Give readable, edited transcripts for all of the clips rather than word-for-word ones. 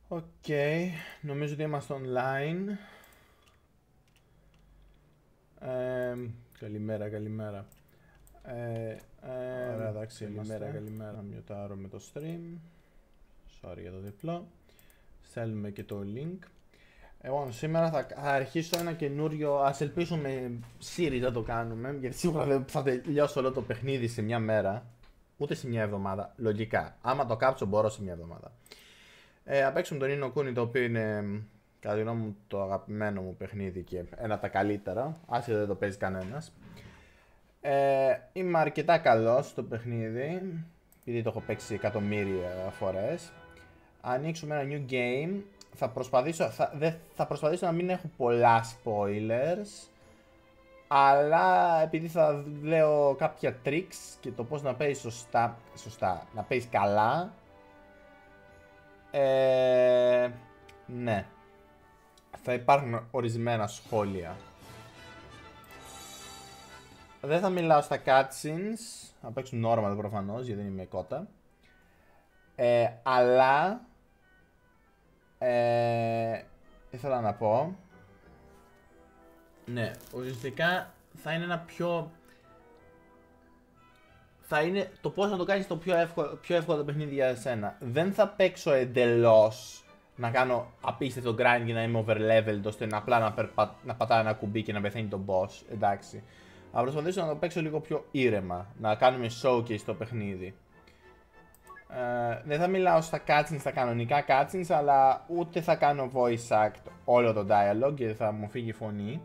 Οκ, νομίζω ότι είμαστε online. Καλημέρα, καλημέρα. Ωραία, εντάξει, καλημέρα, καλημέρα. Να μιωτάρουμε το stream. Sorry για το διπλό. Στέλνουμε και το link. Λοιπόν, σήμερα θα αρχίσω ένα καινούριο. Ας ελπίσουμε series να το κάνουμε. Γιατί σίγουρα δεν θα τελειώσω όλο το παιχνίδι σε μια μέρα. Ούτε σε μια εβδομάδα. Λογικά. Άμα το κάψω, μπορώ σε μια εβδομάδα. Θα παίξουμε τον Ίνο Κούνι, το οποίο είναι κατά τη γνώμη μου το αγαπημένο μου παιχνίδι και ένα από τα καλύτερα. Άσχετα δεν το παίζει κανένας. Είμαι αρκετά καλός στο παιχνίδι, επειδή το έχω παίξει εκατομμύρια φορές. Ανοίξουμε ένα new game. Θα προσπαθήσω να μην έχω πολλά spoilers, αλλά επειδή θα λέω κάποια tricks και το πώς να παίζεις σωστά, να παίζεις καλά. Ναι, θα υπάρχουν ορισμένα σχόλια. Δεν θα μιλάω στα cutscenes, θα παίξουν normal προφανώς γιατί δεν είμαι κότα. Αλλά ήθελα να πω, ναι, ουσιαστικά θα είναι ένα πιο... Θα είναι το πώς να το κάνεις το πιο εύκολο το παιχνίδι για εσένα. Δεν θα παίξω εντελώς να κάνω απίστευτο grind και να είμαι overleveled ώστε να απλά να πατάω ένα κουμπί και να πεθαίνει τον boss, εντάξει. Θα προσπαθήσω να το παίξω λίγο πιο ήρεμα, να κάνουμε showcase στο παιχνίδι. Δεν θα μιλάω στα cutscenes, στα κανονικά cutscenes, αλλά ούτε θα κάνω voice act όλο το dialogue γιατί θα μου φύγει η φωνή.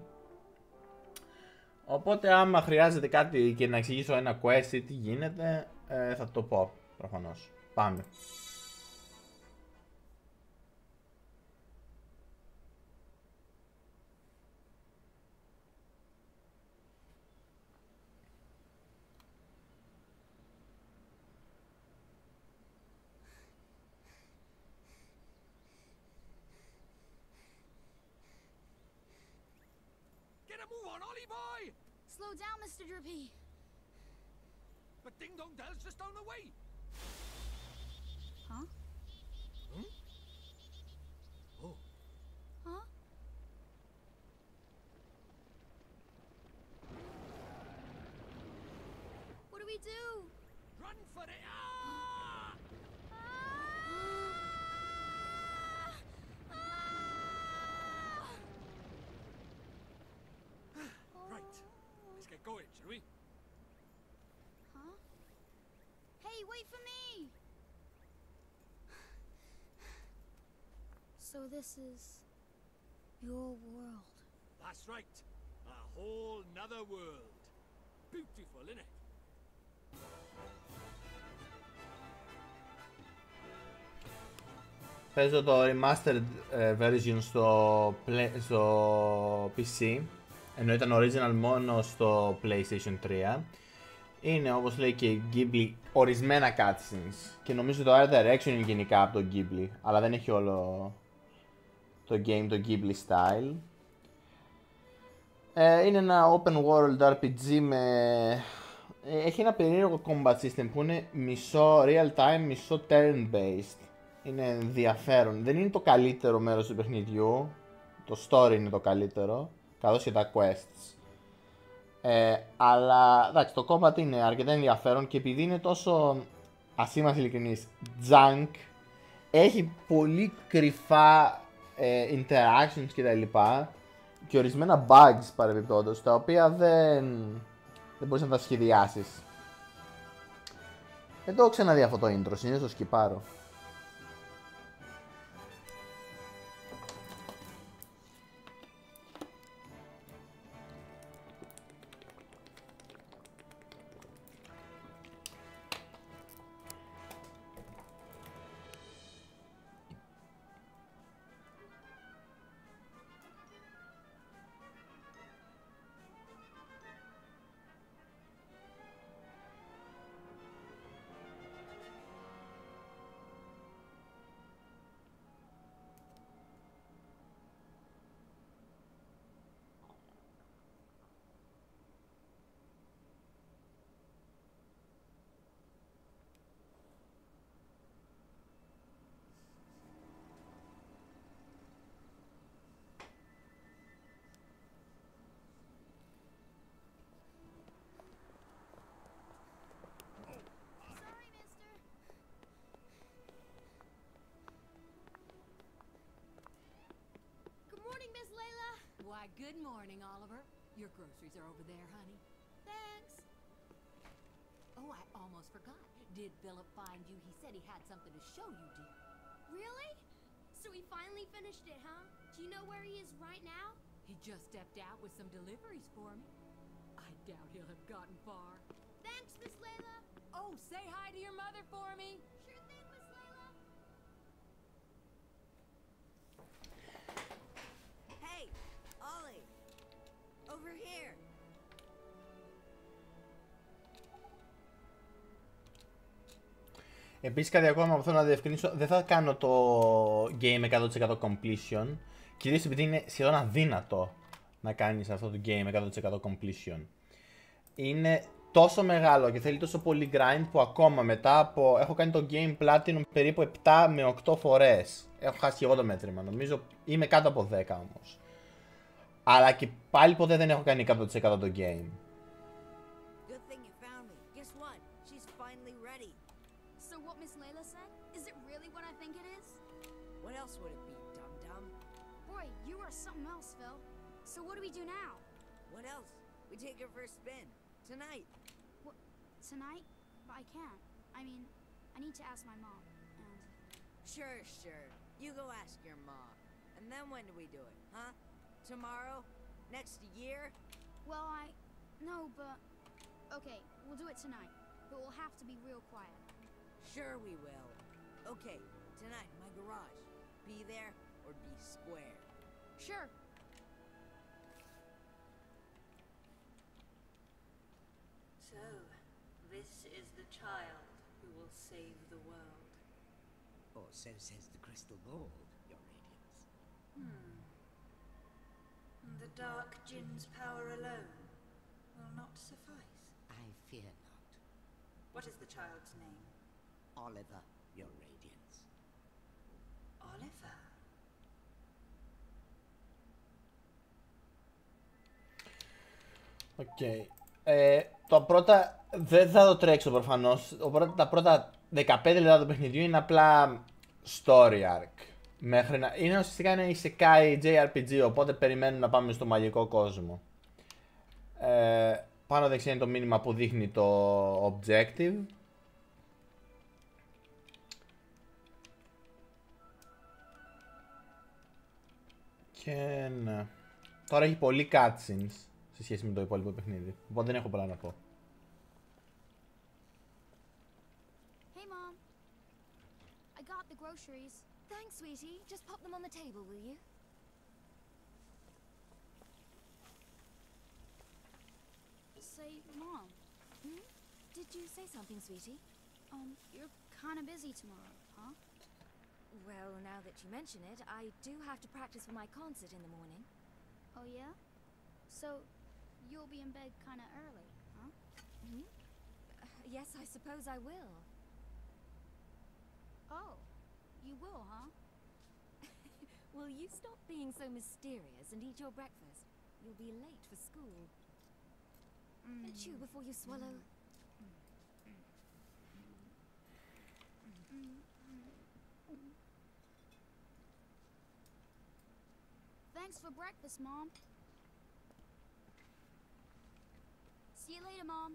Οπότε άμα χρειάζεται κάτι και να εξηγήσω ένα quest ή τι γίνεται, θα το πω προφανώς. Πάμε. Move on, Ollie boy! Slow down, Mr. Drippy. But Ding Dong Dell's just down the way. Huh? Hmm? Oh. Huh? What do we do? Run for it! Ah! Right. Let's get going, shall we? Huh? Hey, wait for me! So this is your world. That's right. A whole nother world. Beautiful, innit? Παίζω το remastered version στο PC, ενώ ήταν original μόνο στο PlayStation 3. Είναι όπως λέει και Ghibli ορισμένα cutscenes και νομίζω το Art Direction είναι γενικά από το Ghibli, αλλά δεν έχει όλο το game το Ghibli style. Είναι ένα open world RPG με... Έχει ένα περίεργο combat system που είναι μισό real time, μισό turn based. Είναι ενδιαφέρον. Δεν είναι το καλύτερο μέρος του παιχνιδιού. Το story είναι το καλύτερο, καθώς και τα quests. Αλλά εντάξει, το combat είναι αρκετά ενδιαφέρον και επειδή είναι τόσο, ας είμαστε ειλικρινείς, junk, έχει πολύ κρυφά interactions κτλ. Και ορισμένα bugs παρεμπιπτόντως, τα οποία δεν μπορείς να τα σχεδιάσεις. Δεν το έχω ξαναδεί αυτό το intro, συνήθως το σκυπάρω. Good morning, Oliver. Your groceries are over there, honey. Thanks. Oh, I almost forgot. Did Philip find you? He said he had something to show you, dear. Really? So he finally finished it, huh? Do you know where he is right now? He just stepped out with some deliveries for me. I doubt he'll have gotten far. Thanks, Miss Layla. Oh, say hi to your mother for me. Sure thing, Miss Layla. Hey, Ollie! Over here! Επίσης κάτι ακόμα που θέλω να διευκρινίσω, δεν θα κάνω το game 100% completion, κυρίως επειδή είναι σχεδόν αδύνατο να κάνεις αυτό το game 100% completion. Είναι τόσο μεγάλο και θέλει τόσο πολύ grind που ακόμα μετά από... Έχω κάνει το game platinum περίπου 7 με 8 φορές. Έχω χάσει και εγώ το μέτρημα, νομίζω είμαι κάτω από 10 όμως. Αλλά και πάλι ποτέ δεν έχω κάνει 100% το game. Good thing you found me. Guess what? She's finally ready. So what Miss Layla said? Is it really what I think it is? What else would it be, dum-dum? Boy, you are something else, Phil. So what do we do now? What else? We take her for a spin. Tonight. What? Tonight? But I can't. I mean, I need to ask my mom. And Sure. You go ask your mom. And then when do we do it, huh? Tomorrow? Next year? well, no, but okay, we'll do it tonight. But we'll have to be real quiet. Sure we will. Okay, tonight in my garage. Be there or be square. Sure. So, this is the child who will save the world. Or so says the crystal ball, Your Radiance. The Dark Jinn's power alone will not suffice. I fear not. What is the child's name? Oliver, Your Radiance. Oliver. Οκ. Το πρώτα δεν θα το τρέξω προφανώς. Τα πρώτα 15 λεπτά του παιχνιδιού είναι απλά story arc. Μέχρι να... Είναι ουσιαστικά ένα isekai JRPG, οπότε περιμένουμε να πάμε στο μαγικό κόσμο. Πάνω δεξιά είναι το μήνυμα που δείχνει το objective. Και ναι. Τώρα έχει πολύ cutscenes σε σχέση με το υπόλοιπο παιχνίδι, οπότε δεν έχω πολλά να πω. Hey, Mom. I got the groceries. Thanks, sweetie. Just pop them on the table, will you? Say, Mom, Did you say something, sweetie? you're kind of busy tomorrow, huh? Well, now that you mention it, I do have to practice for my concert in the morning. Oh, yeah? So, you'll be in bed kind of early, huh? Yes, I suppose I will. Oh, you will, huh? Will you stop being so mysterious and eat your breakfast? You'll be late for school. Chew before you swallow. Thanks for breakfast, Mom. See you later, Mom.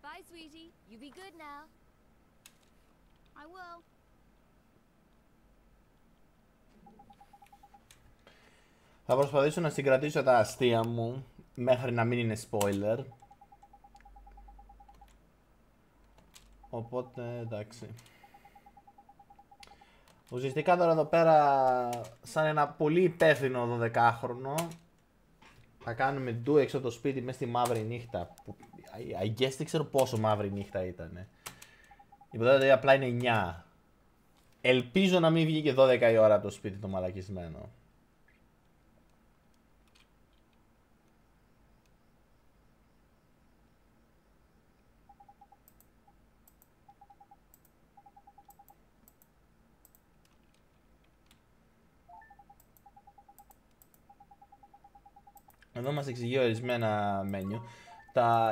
Bye, sweetie. You be good now. I will. Θα προσπαθήσω να συγκρατήσω τα αστεία μου μέχρι να μην είναι spoiler. Οπότε εντάξει. Ουσιαστικά τώρα εδώ πέρα, σαν ένα πολύ υπεύθυνο 12χρονο, θα κάνουμε ντου έξω το σπίτι μέσα στη μαύρη νύχτα. Που, I guess δεν ξέρω πόσο μαύρη νύχτα ήταν. Υποτίθεται απλά είναι 9. Ελπίζω να μην βγει και 12 η ώρα από το σπίτι το μαλακισμένο. Εδώ μας εξηγεί ορισμένα menu.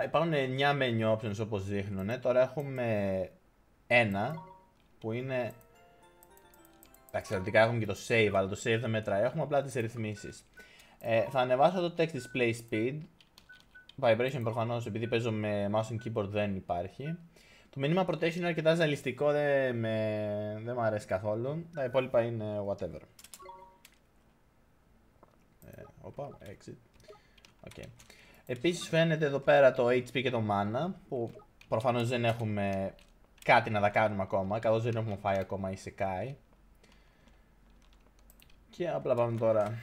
Υπάρχουν 9 menu options όπως δείχνουν. Τώρα έχουμε ένα που είναι... Εντάξει, θεωρητικά έχουμε και το save, αλλά το save δεν μετράει. Έχουμε απλά τις ρυθμίσεις. Θα ανεβάσω το text display speed. Vibration προφανώς, επειδή παίζω με mouse and keyboard δεν υπάρχει. Το μήνυμα protection είναι αρκετά ζαλιστικό, δεν μου αρέσει καθόλου. Τα υπόλοιπα είναι whatever. Οπα, exit. Okay. Επίσης φαίνεται εδώ πέρα το HP και το mana, που προφανώς δεν έχουμε κάτι να τα κάνουμε ακόμα, καθώς δεν έχουμε φάει ακόμα Isekai. Και απλά πάμε τώρα.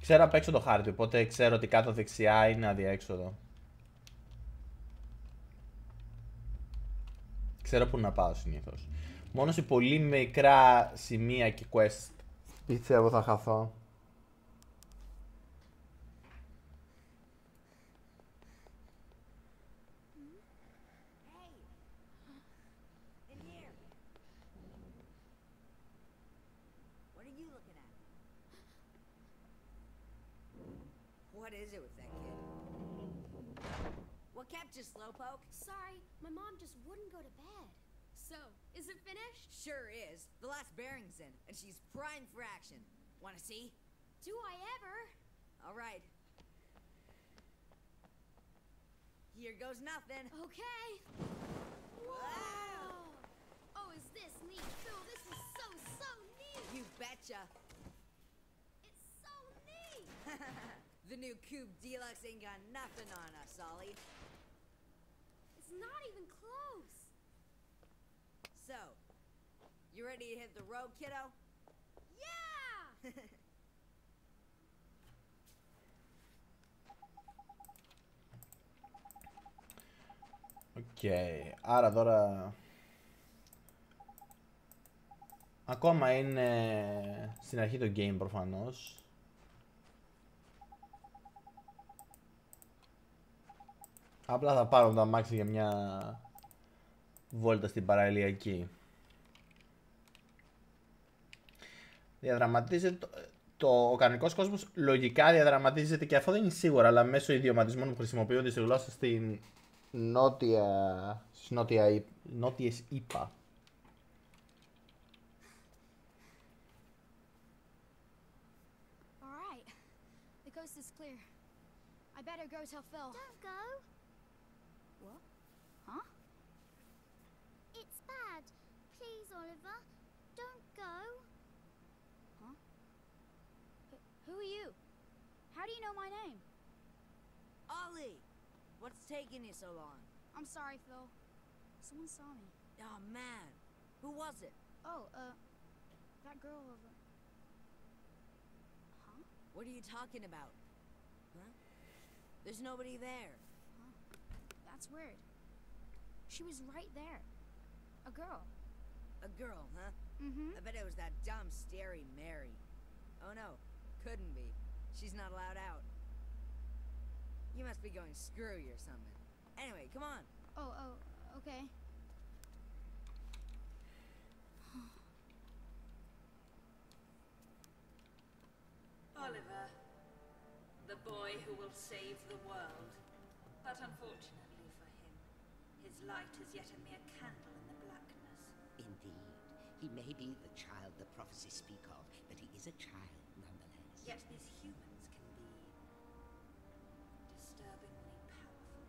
Ξέρω απ' έξω το χάρτη, οπότε ξέρω ότι κάτω δεξιά είναι αδιέξοδο. Ξέρω πού να πάω συνήθως. Μόνο σε πολύ μικρά σημεία και quest πιστεύω θα χαθώ. What is it with that kid? What kept you, Slowpoke? Sorry, my mom just wouldn't go to bed. So, is it finished? Sure is. The last bearing's in, and she's primed for action. Wanna see? Do I ever? All right. Here goes nothing. Okay. Wow! Oh, is this neat, Phil? This is so neat. You betcha. It's so neat. The new Cube Deluxe ain't got nothing on us, Ollie. It's not even close. So, you ready to hit the road, kiddo? Yeah! Οκ, άρα τώρα ακόμα είναι στην αρχή το game προφανώς. Απλά θα πάρω το αμάξι για μια βόλτα στην παραλιακή. Διαδραματίζεται ο κανονικός κόσμος, λογικά διαδραματίζεται και αυτό δεν είναι σίγουρα, αλλά μέσω ιδιωματισμών που χρησιμοποιούνται στη γλώσσα στην νότιες ΗΠΑ. Alright. The coast is clear. I better go tell Phil. Don't go. What? Huh? It's bad. Please, Oliver. Don't go. Huh? Who are you? How do you know my name? Ollie! What's taking you so long? I'm sorry, Phil. Someone saw me. Oh, man. Who was it? Oh, that girl over. Huh? What are you talking about? Huh? There's nobody there. That's weird. She was right there. A girl. A girl, huh? Mm-hmm. I bet it was that dumb, scary Mary. Oh no, couldn't be. She's not allowed out. You must be going screwy or something. Anyway, come on. Oh, okay. Oliver, the boy who will save the world. But unfortunately for him, his light is yet a mere candle in the blackness. Indeed. He may be the child the prophecies speak of, but he is a child nonetheless. Yet these humans can be disturbingly powerful.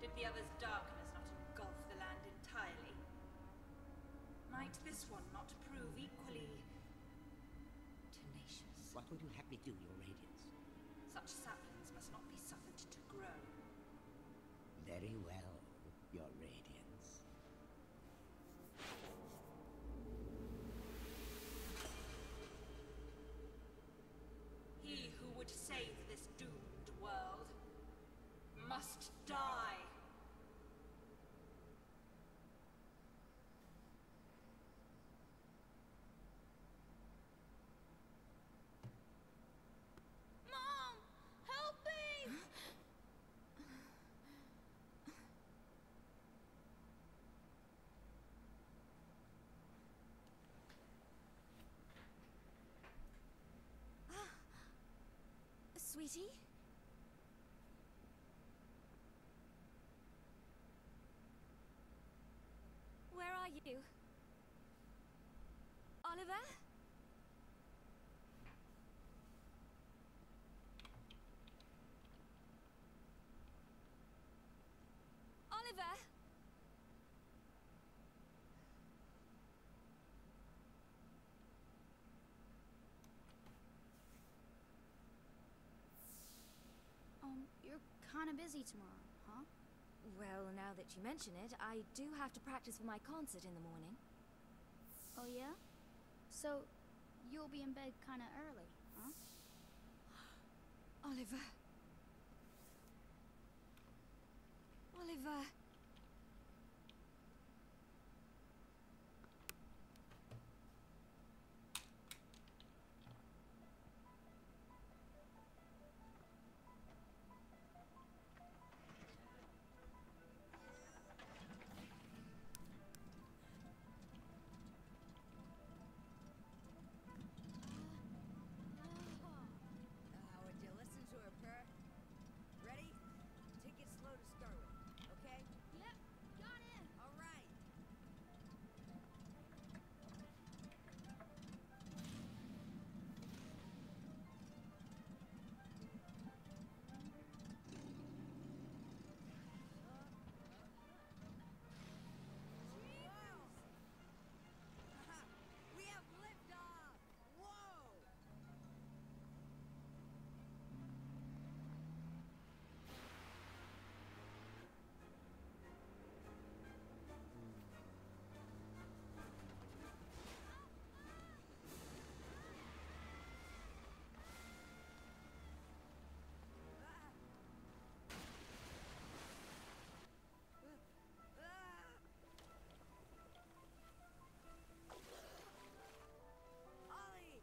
Did the other's darkness not engulf the land entirely? Might this one not prove equally tenacious? What would you have me do, Your Radiance? Such saplings must not be suffered to grow. Very well, Your Radiance. He who would save this doomed world must die. Mom! Help me! Sweetie? you. Oliver? Oliver? You're kind of busy tomorrow, huh? Well, now that you mention it, I do have to practice for my concert in the morning. Oh, yeah? So, you'll be in bed kind of early, huh? Oliver. Oliver. Would you listen to her purr? Ready? Take it slow to start with, okay? Yep, got it. All right. We have liftoff! Whoa! Ollie!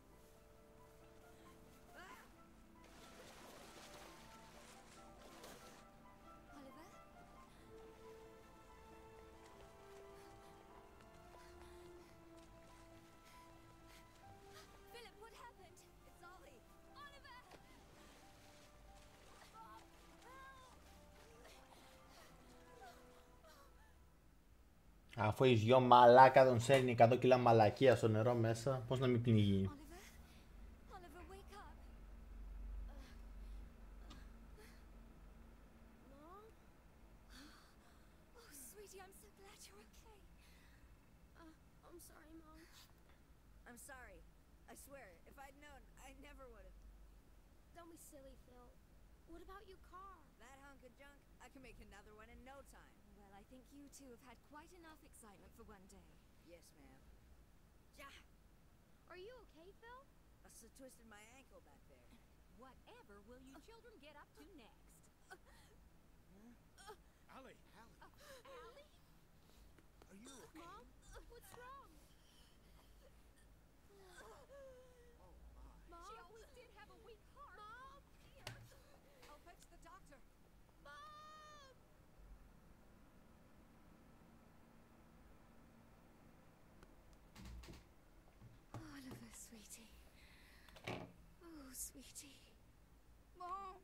Oliver? Philip, what happened? It's Ollie! Oliver! Αφού η γιο μαλάκα τον σέρνει 100 κιλά μαλακία στο νερό μέσα, πώς να μην πνιγεί. Oliver? Oliver, wake up! Mom? Oh, sweetie, I'm so glad you're okay. I'm sorry, Mom. I'm sorry. I swear, if I'd known, I never would have. Don't be silly, Phil. What about your car? That hunk of junk, I can make another one in no time. Well, I think you two have had quite enough excitement for one day. Yes, ma'am. Ja! Are you okay, Phil? I twisted my ankle back there. Whatever will you children get up to next? Allie! Allie? Are you okay? Mom? What's wrong? Mom? She always did have a weak heart. Mom? I'll fetch the doctor. Mom! Oliver, sweetie. Oh, sweetie. Mom!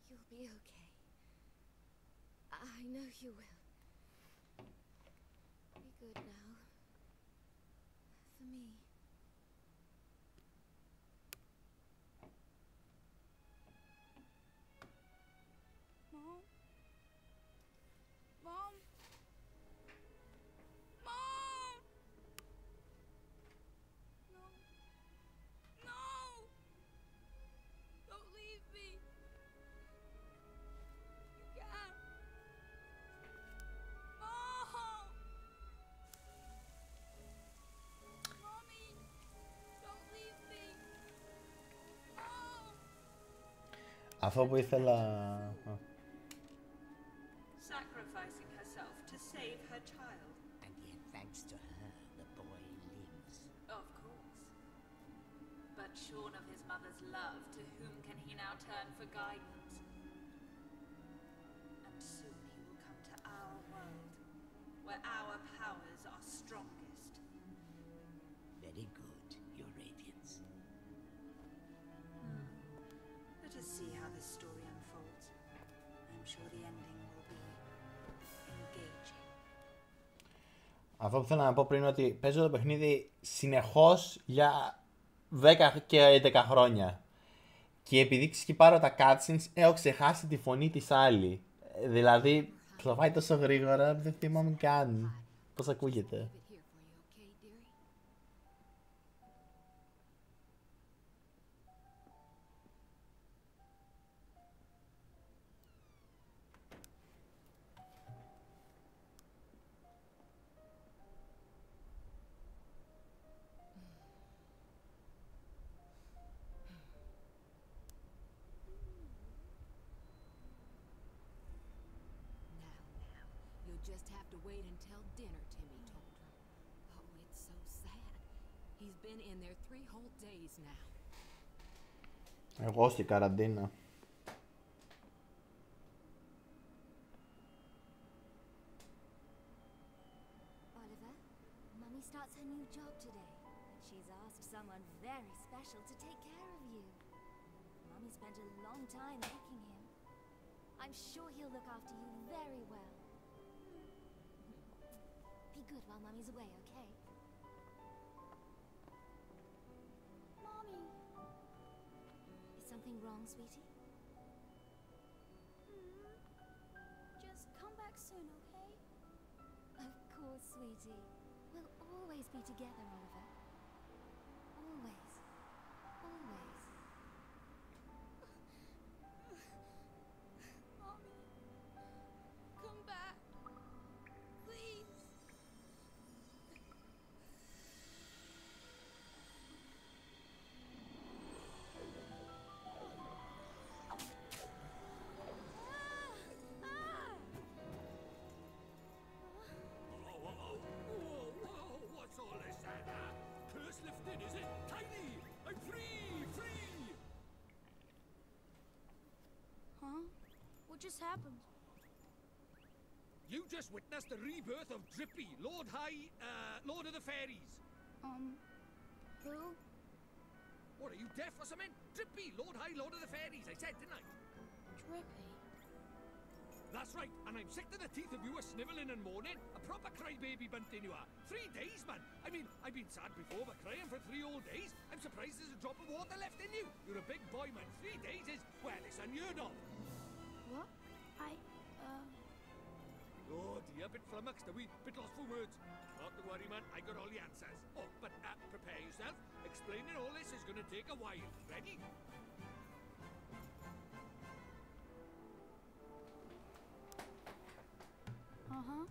You'll be okay. I know you will. Be good now. For me. Mom? Mom? Mom! No. No! Don't leave me. You can't. Mom! Mommy! Don't leave me. Mom! Αυτό που ήθελα... Sacrificing herself to save her child. And yet, thanks to her, the boy lives. Of course. But shorn of his mother's love, to whom can he now turn for guidance? And soon he will come to our world, where our powers are strongest. Very good, Your Radiance. Let us see how this story unfolds. I'm sure the ending will be engaging. Αυτό που θέλω να πω πριν είναι ότι παίζω το παιχνίδι συνεχώς για 10 και 11 χρόνια. Και επειδή ξεπάρω τα cutscenes, έχω ξεχάσει τη φωνή της άλλη. Δηλαδή, το πάει τόσο γρήγορα, δεν θυμάμαι καν πώς ακούγεται. Leave it here for you, okay, dearie? Now, you'll just have to wait until dinner, Timmy told her. Oh, it's so sad. He's been in there 3 whole days now. Εγώ στην καραντίνα. Oliver, Mummy starts her new job today. She's asked someone very special to take care of you. Mummy spent a long time making him. I'm sure he'll look after you very well. Be good while Mummy's away, okay? Mommy. Is something wrong, sweetie? Just come back soon, okay? Of course, sweetie. We'll always be together, Oliver. Always. Always. Mommy. Come back. Please. Whoa, what's all this then? Curse lifted, is it? Tiny! I'm free! Free! Huh? What just happened? You just witnessed the rebirth of Drippy, Lord of the Fairies. Who? What, are you deaf or something? Drippy, Lord of the Fairies, I said, didn't I? Drippy. That's right, and I'm sick to the teeth of you a snivelling and moaning. A proper crybaby bunting you are. 3 days, man. I mean, I've been sad before, but crying for 3 whole days? I'm surprised there's a drop of water left in you. You're a big boy, man. 3 days is, well, it's unheard of. What? Oh dear, bit flummoxed, a wee bit lost for words. Not to worry, man, I got all the answers. Oh, but prepare yourself. Explaining all this is gonna take a while. Ready? Uh-huh.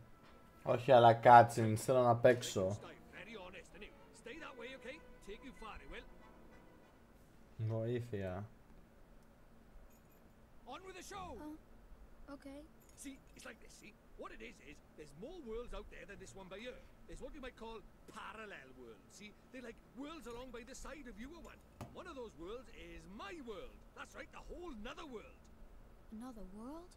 Όχι, αλλά cutscenes, θέλω να παίξω. Very honest, innit? Stay that way, okay? Take you far, it will. Βοήθεια. On with the show! Okay. See, it's like this, see? What it is there's more worlds out there than this one by here. There's what you might call parallel worlds, see? They're like worlds along by the side of your one. One of those worlds is my world. That's right, the whole nother world. Another world?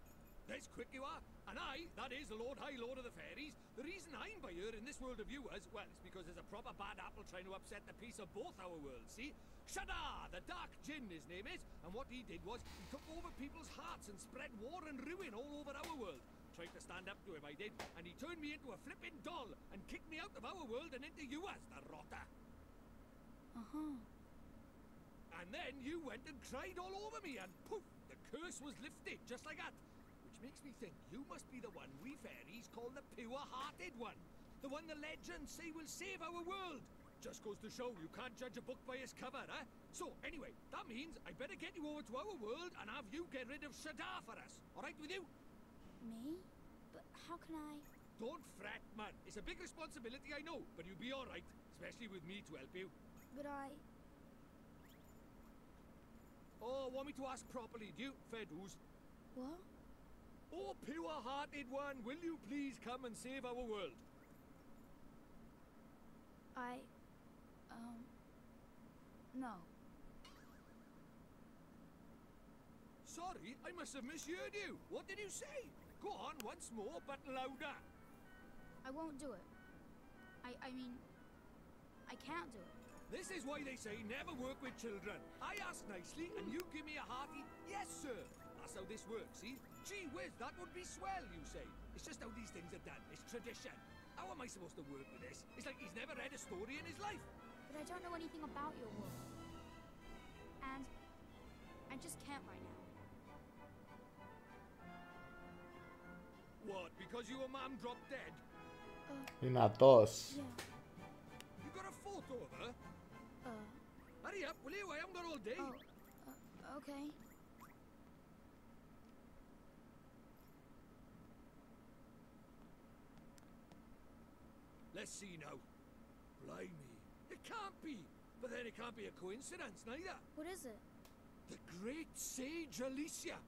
That's quick you are. And I, that is the Lord of the Fairies, the reason I'm by here in this world of yours, well, it's because there's a proper bad apple trying to upset the peace of both our worlds, see? Shadar, the Dark Djinn, his name is, and what he did was, he took over people's hearts and spread war and ruin all over our world. Tried to stand up to him, I did, and he turned me into a flippin' doll and kicked me out of our world and into yours, the rotter. Uh-huh. And then you went and cried all over me, and poof, the curse was lifted, just like that. Which makes me think you must be the one we fairies call the pure-hearted one. The one the legends say will save our world. Just goes to show you can't judge a book by its cover, eh? So, anyway, that means I better get you over to our world and have you get rid of Shadar for us. Alright with you? Me? But how can I... Don't fret, man. It's a big responsibility, I know, but you'll be alright. Especially with me to help you. But I... Oh, want me to ask properly, do you? Fair dues. What? Oh, pure-hearted one, will you please come and save our world? No. Sorry, I must have misheard you. What did you say? Go on once more, but louder. I won't do it. I mean... I can't do it. This is why they say never work with children. I ask nicely, and you give me a hearty, yes, sir. That's how this works, see? Gee whiz, that would be swell, you say. It's just how these things are done. It's tradition. How am I supposed to work with this? It's like he's never read a story in his life. But I don't know anything about your world. And I just can't right now. What, because your mom dropped dead? Δυνατός. Yeah. You got a photo of her? Hurry up, will you? I haven't got all day. Okay. Let's see now. Blimey. It can't be. But then it can't be a coincidence neither. What is it? The great sage Alicia.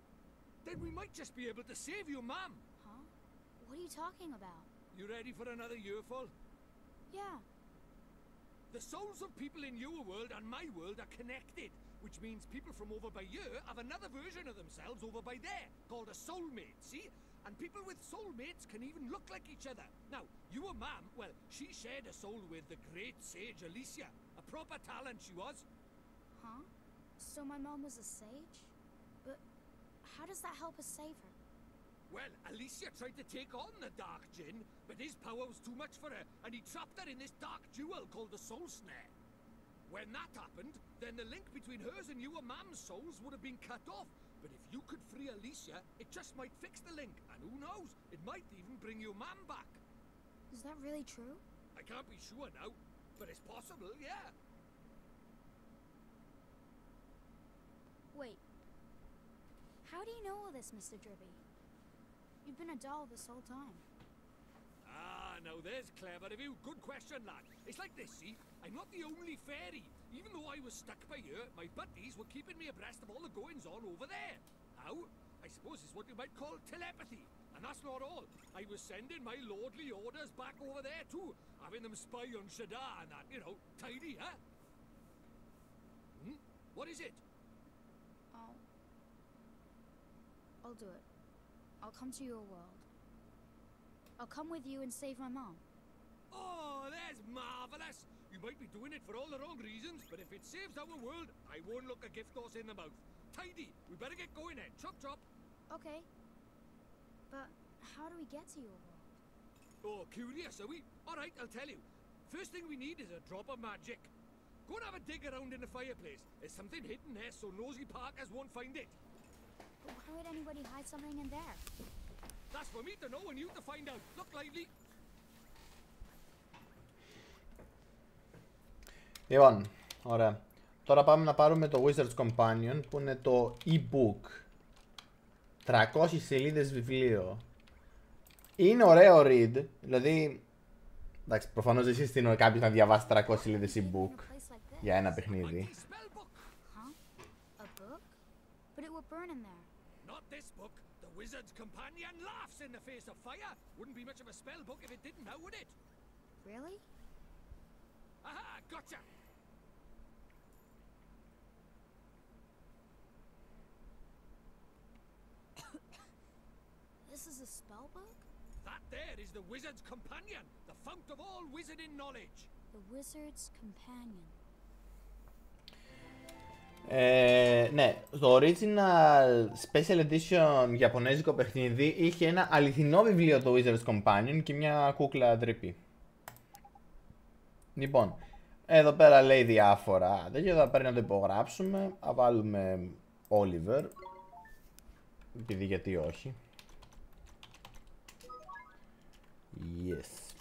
Then we might just be able to save your mom. Huh? What are you talking about? You ready for another yearful? Yeah. The souls of people in your world and my world are connected, which means people from over by here have another version of themselves over by there, called a soulmate, see? And people with soulmates can even look like each other. Now, your mom, well, she shared a soul with the great sage Alicia. A proper talent she was. Huh? So my mom was a sage? But how does that help us save her? Well, Alicia tried to take on the Dark Djinn, but his power was too much for her, and he trapped her in this dark jewel called the Soul Snare. When that happened, then the link between hers and your mam's souls would have been cut off. But if you could free Alicia, it just might fix the link, and who knows, it might even bring your mom back. Is that really true? I can't be sure now, but it's possible, yeah. Wait. How do you know all this, Mr. Dribby? You've been a doll this whole time. Ah, now there's clever of you. Good question, lad. It's like this, see? I'm not the only fairy. Even though I was stuck by here, my buddies were keeping me abreast of all the goings-on over there. How? I suppose it's what you might call telepathy. And that's not all. I was sending my lordly orders back over there too, having them spy on Shadar and that, you know, tidy, huh? What is it? I'll do it. I'll come to your world. I'll come with you and save my mom. Oh, that's marvelous! You might be doing it for all the wrong reasons, but if it saves our world, I won't look a gift horse in the mouth. Tidy! We better get going then. Chop chop! Okay. But how do we get to your world? Oh, curious, are we? Alright, I'll tell you. First thing we need is a drop of magic. Go and have a dig around in the fireplace. There's something hidden there so nosy Parkers won't find it. But why would anybody hide something in there? That's for me to know and you to find out. Look lively. Λοιπόν, ωραία. Τώρα πάμε να πάρουμε το Wizard's Companion που είναι το e-book. 300 σελίδες βιβλίο. Είναι ωραίο read, δηλαδή... Εντάξει, προφανώς δεν συστήνω κάποιος να διαβάσει 300 σελίδες e-book για ένα παιχνίδι. Huh? A book? But it would burn in there. Not this book. The Wizard's Companion laughs in the face of fire. Wouldn't be much of a spell book if it didn't, now would it? Really? Aha, gotcha! This is a spell book? That there is the Wizard's Companion, the fount of all wizarding knowledge. The Wizard's Companion. Ναι, το original special edition ιαπωνέζικο παιχνίδι είχε ένα αληθινό βιβλίο το Wizard's Companion και μια κούκλα τρύπη. Λοιπόν, εδώ πέρα λέει διάφορα τέτοια, εδώ πρέπει να το υπογράψουμε, θα βάλουμε Oliver, επειδή γιατί όχι. Yes.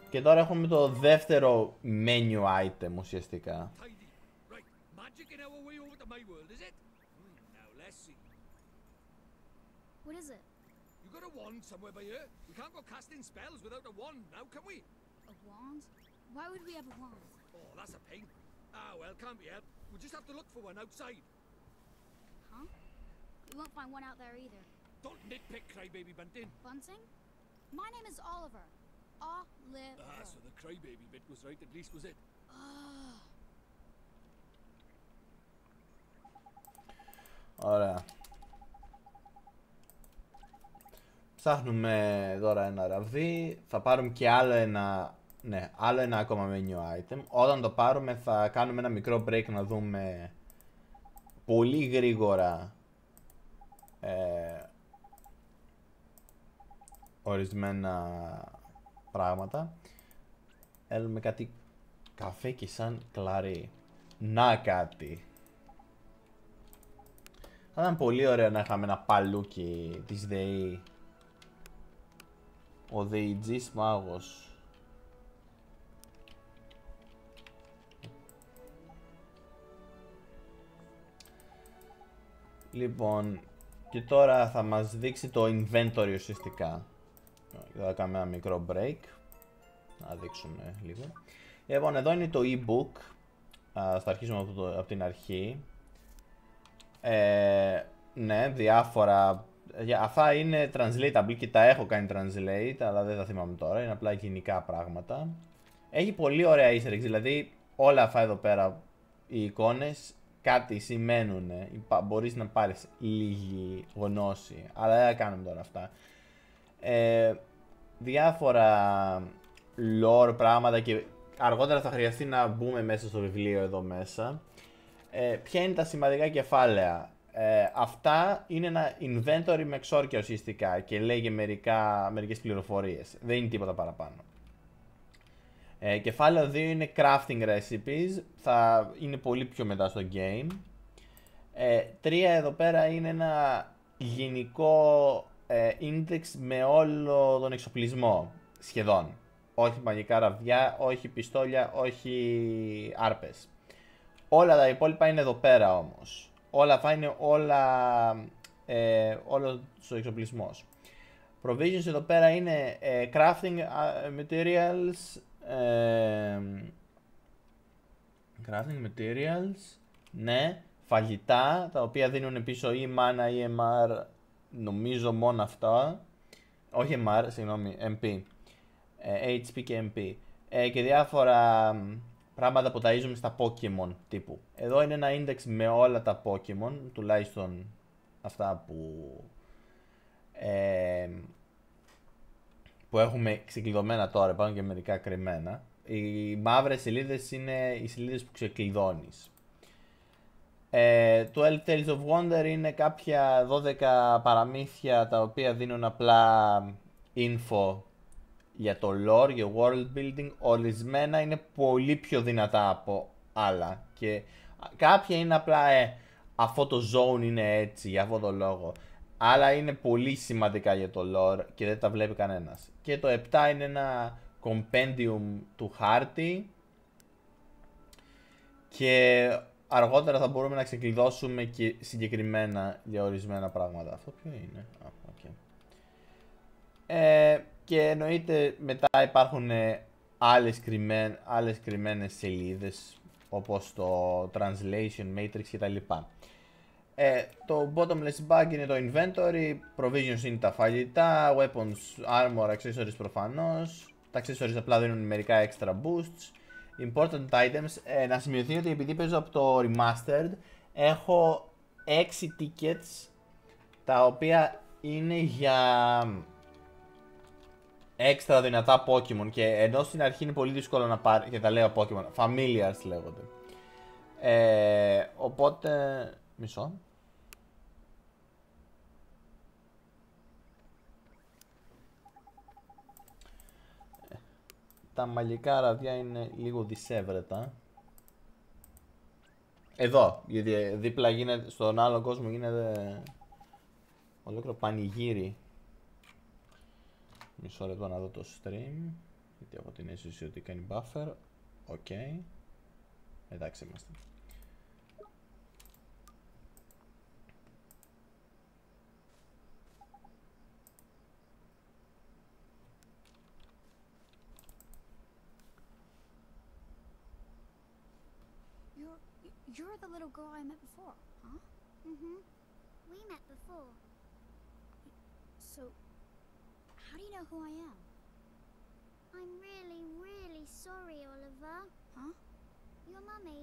Και τώρα έχουμε το δεύτερο menu item ουσιαστικά. Magic in our way over to my world, is it? Now let's see. What is it? You got a wand somewhere by here? We can't go casting spells without a wand now, can we? A wand? Why would we have a wand? Oh, that's a pain. Ah, well, can't be helped. We'll just have to look for one outside. Huh? We won't find one out there either. Don't nitpick, Crybaby Bunting. Bunting? My name is Oliver. Oliver. Ah, so the Crybaby bit was right, at least was it? Ωραία. Ψάχνουμε τώρα ένα ραβδί. Θα πάρουμε και άλλο ένα... Ναι, άλλο ένα ακόμα menu item. Όταν το πάρουμε θα κάνουμε ένα μικρό break να δούμε πολύ γρήγορα ορισμένα πράγματα. Έλουμε κάτι καφέ και σαν κλαρί. Να κάτι. Θα ήταν πολύ ωραίο να είχαμε ένα παλούκι της ΔΕΗ. Ο ΔΕΗτζής μάγος. Λοιπόν, και τώρα θα μας δείξει το inventory ουσιαστικά. Θα κάνουμε ένα μικρό break. Να δείξουμε λίγο. Λοιπόν, εδώ είναι το e-book. Θα αρχίσουμε από την αρχή. Ναι, διάφορα. Αυτά είναι translatable και τα έχω κάνει translate, αλλά δεν τα θυμάμαι τώρα. Είναι απλά γενικά πράγματα. Έχει πολύ ωραία easter eggs, δηλαδή όλα αυτά εδώ πέρα οι εικόνες κάτι σημαίνουν. Μπορείς να πάρεις λίγη γνώση, αλλά δεν θα κάνουμε τώρα αυτά. Διάφορα lore πράγματα και αργότερα θα χρειαστεί να μπούμε μέσα στο βιβλίο εδώ μέσα. Ποια είναι τα σημαντικά κεφάλαια. Αυτά είναι ένα inventory με εξόρκεια ουσιαστικά και λέγει μερικές πληροφορίες. Δεν είναι τίποτα παραπάνω. Κεφάλαιο 2 είναι crafting recipes. Θα είναι πολύ πιο μετά στο game. 3 εδώ πέρα είναι ένα γενικό index με όλο τον εξοπλισμό. Σχεδόν. Όχι μαγικά ραβδιά, όχι πιστόλια, όχι άρπες. Όλα τα υπόλοιπα είναι εδώ πέρα όμως. Όλα αυτά είναι όλο ο εξοπλισμός. Provisions εδώ πέρα είναι crafting materials. Crafting materials. Ναι. Φαγητά, τα οποία δίνουν πίσω ή mana ή MR. Νομίζω μόνο αυτά. Όχι MR, συγγνώμη, MP. HP και MP. Και διάφορα πράγματα που ταΐζουμε στα Pokemon τύπου. Εδώ είναι ένα index με όλα τα Pokemon, τουλάχιστον αυτά που έχουμε ξεκλειδωμένα τώρα, υπάρχουν και μερικά κρυμμένα. Οι μαύρες σελίδες είναι οι σελίδες που ξεκλειδώνεις. 12 Tales of Wonder είναι κάποια 12 παραμύθια τα οποία δίνουν απλά info για το lore, για world building. Ορισμένα είναι πολύ πιο δυνατά από άλλα και κάποια είναι απλά αυτό το zone είναι έτσι για αυτό το λόγο. Άλλα είναι πολύ σημαντικά για το lore και δεν τα βλέπει κανένας. Και το 7 είναι ένα compendium του χάρτη και αργότερα θα μπορούμε να ξεκλειδώσουμε και συγκεκριμένα για ορισμένα πράγματα. Αυτό ποιο είναι? Okay. Και εννοείται μετά υπάρχουν άλλες κρυμμένες σελίδες όπως το translation, matrix κτλ. Το bottomless bag είναι το inventory, provisions είναι τα φαγητά, weapons, armor, accessories προφανώς. Τα accessories απλά δίνουν μερικά extra boosts. Important items, να σημειωθεί ότι επειδή παίζω από το remastered έχω 6 tickets τα οποία είναι για έξτρα δυνατά Pokemon και ενώ στην αρχή είναι πολύ δύσκολο να πάρει και τα λέω Pokemon, familiars λέγονται. Οπότε, μισό. Τα μαγικά ραβδιά είναι λίγο δυσέβρετα. Εδώ, γιατί δίπλα γίνεται, στον άλλο κόσμο γίνεται ολόκληρο πανηγύρι. Μισό λεπτό να δω το stream, γιατί έχω την αίσθηση ότι κάνει buffer. Οκ. Εντάξει είμαστε. You're the little girl I met before, huh? Mm-hmm. We met before. So, how do you know who I am? I'm really, really sorry, Oliver. Huh? Your mummy.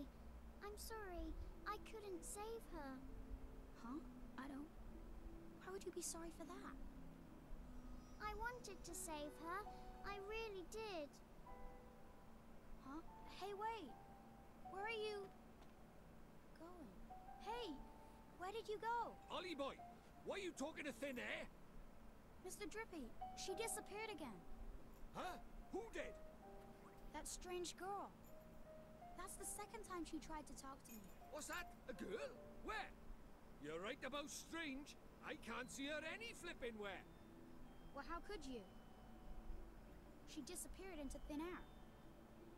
I'm sorry. I couldn't save her. Huh? I don't... Why would you be sorry for that? I wanted to save her. I really did. Huh? Hey, wait! Where are you... going? Hey! Where did you go? Ollie boy, why are you talking to thin air? Mr. Drippy, she disappeared again. Huh? Who did? That strange girl. That's the second time she tried to talk to me. What's that? A girl? Where? You're right about strange. I can't see her any flipping where. Well, how could you? She disappeared into thin air.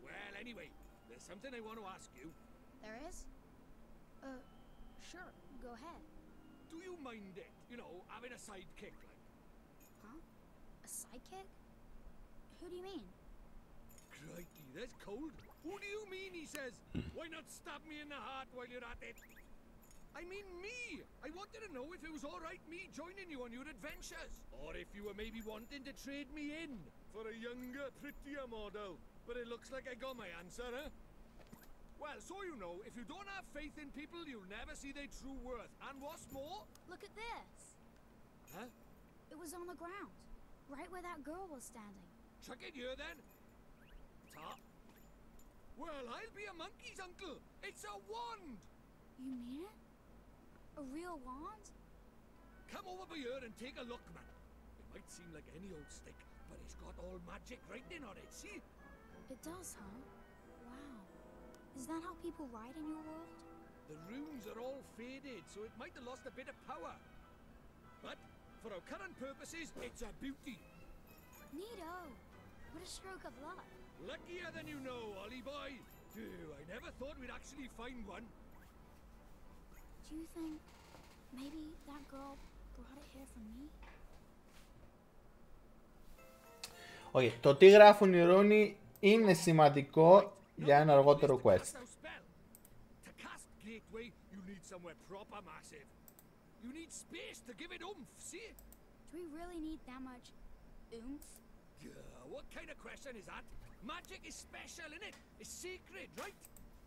Well, anyway, there's something I want to ask you. There is? Sure. Go ahead. Do you mind it? You know, having a sidekick like? Huh? A sidekick? Who do you mean? Crikey, that's cold. Who do you mean, he says? Why not stab me in the heart while you're at it? I mean me! I wanted to know if it was alright me joining you on your adventures. Or if you were maybe wanting to trade me in for a younger, prettier model. But it looks like I got my answer, huh? Well, so you know, if you don't have faith in people, you'll never see their true worth. And what's more... Look at this. Huh? It was on the ground. Right where that girl was standing. Chuck it here, then. Ta. Well, I'll be a monkey's uncle. It's a wand! You mean it? A real wand? Come over by here and take a look, man. It might seem like any old stick, but it's got all magic writing on it, see? It does, huh? Wow. Is that how people write in your world? The runes are all faded, so it might have lost a bit of power. But, for our current purposes, it's a beauty. Neato. What a stroke of luck. Luckier than you know, Ollie boy. Phew, I never thought we'd actually find one. Do you think maybe that girl brought it here for me? Όχι, το τι γράφουν οι Ρόνοι είναι σημαντικό για ένα αργότερο quest. To cast Gateway, you need somewhere proper massive. You need space to give it oomph, see? Do we really need that much oomph? Yeah, what kind of question is that? Magic is special, innit? It's sacred, right?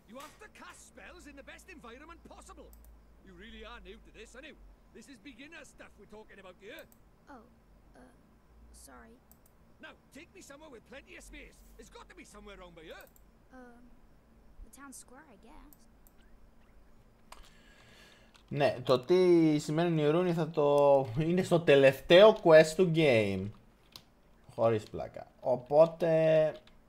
You have to cast spells in the best environment possible. You really are new to this, aren't you? This is beginner stuff we're talking about here. Oh, sorry. Now, take me somewhere with plenty of space. There's got to be somewhere around by here. The town square, I guess. Ναι, το τι σημαίνουν οι Ρούνοι θα το... είναι στο τελευταίο quest του game. Χωρίς πλάκα. Οπότε,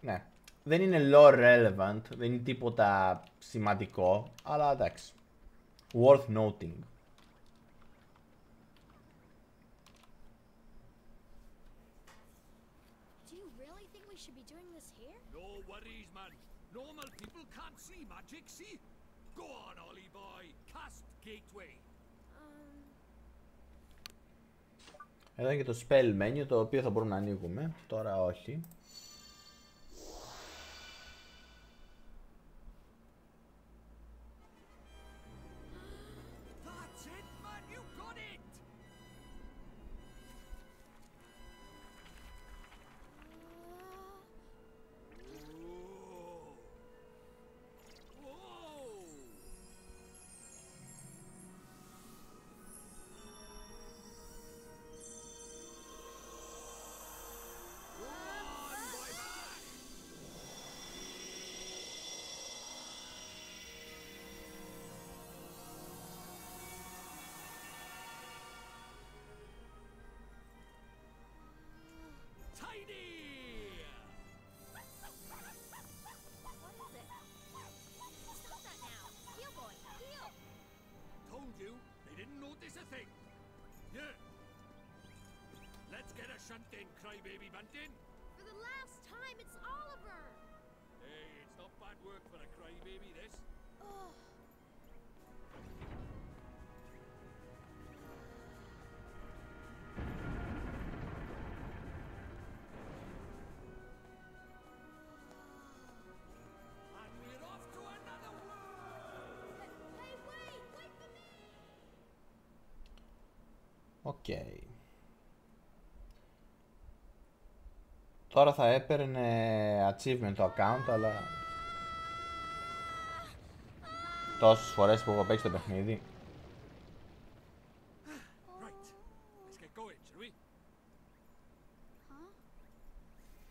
ναι. Δεν είναι lore relevant, δεν είναι τίποτα σημαντικό, αλλά εντάξει. Worth noting. Do you really think we should be doing this here? No worries, man. Normal people can't see magic, see? Go on, Ollie boy. Cast Gateway. Εδώ είναι και το spell menu, το οποίο θα μπορούμε να ανοίγουμε. Τώρα όχι. That's it, man. You got it. Shunting, crybaby bunting. For the last time, it's Oliver! Hey, it's not bad work for a crybaby, this. Oh. And we're off to another world! Hey, wait! Wait for me! Okay. Τώρα θα έπαιρνε achievement το account, αλλά τόσες φορές που έχω παίξει το παιχνίδι. Right. Let's get going, shall we? Huh?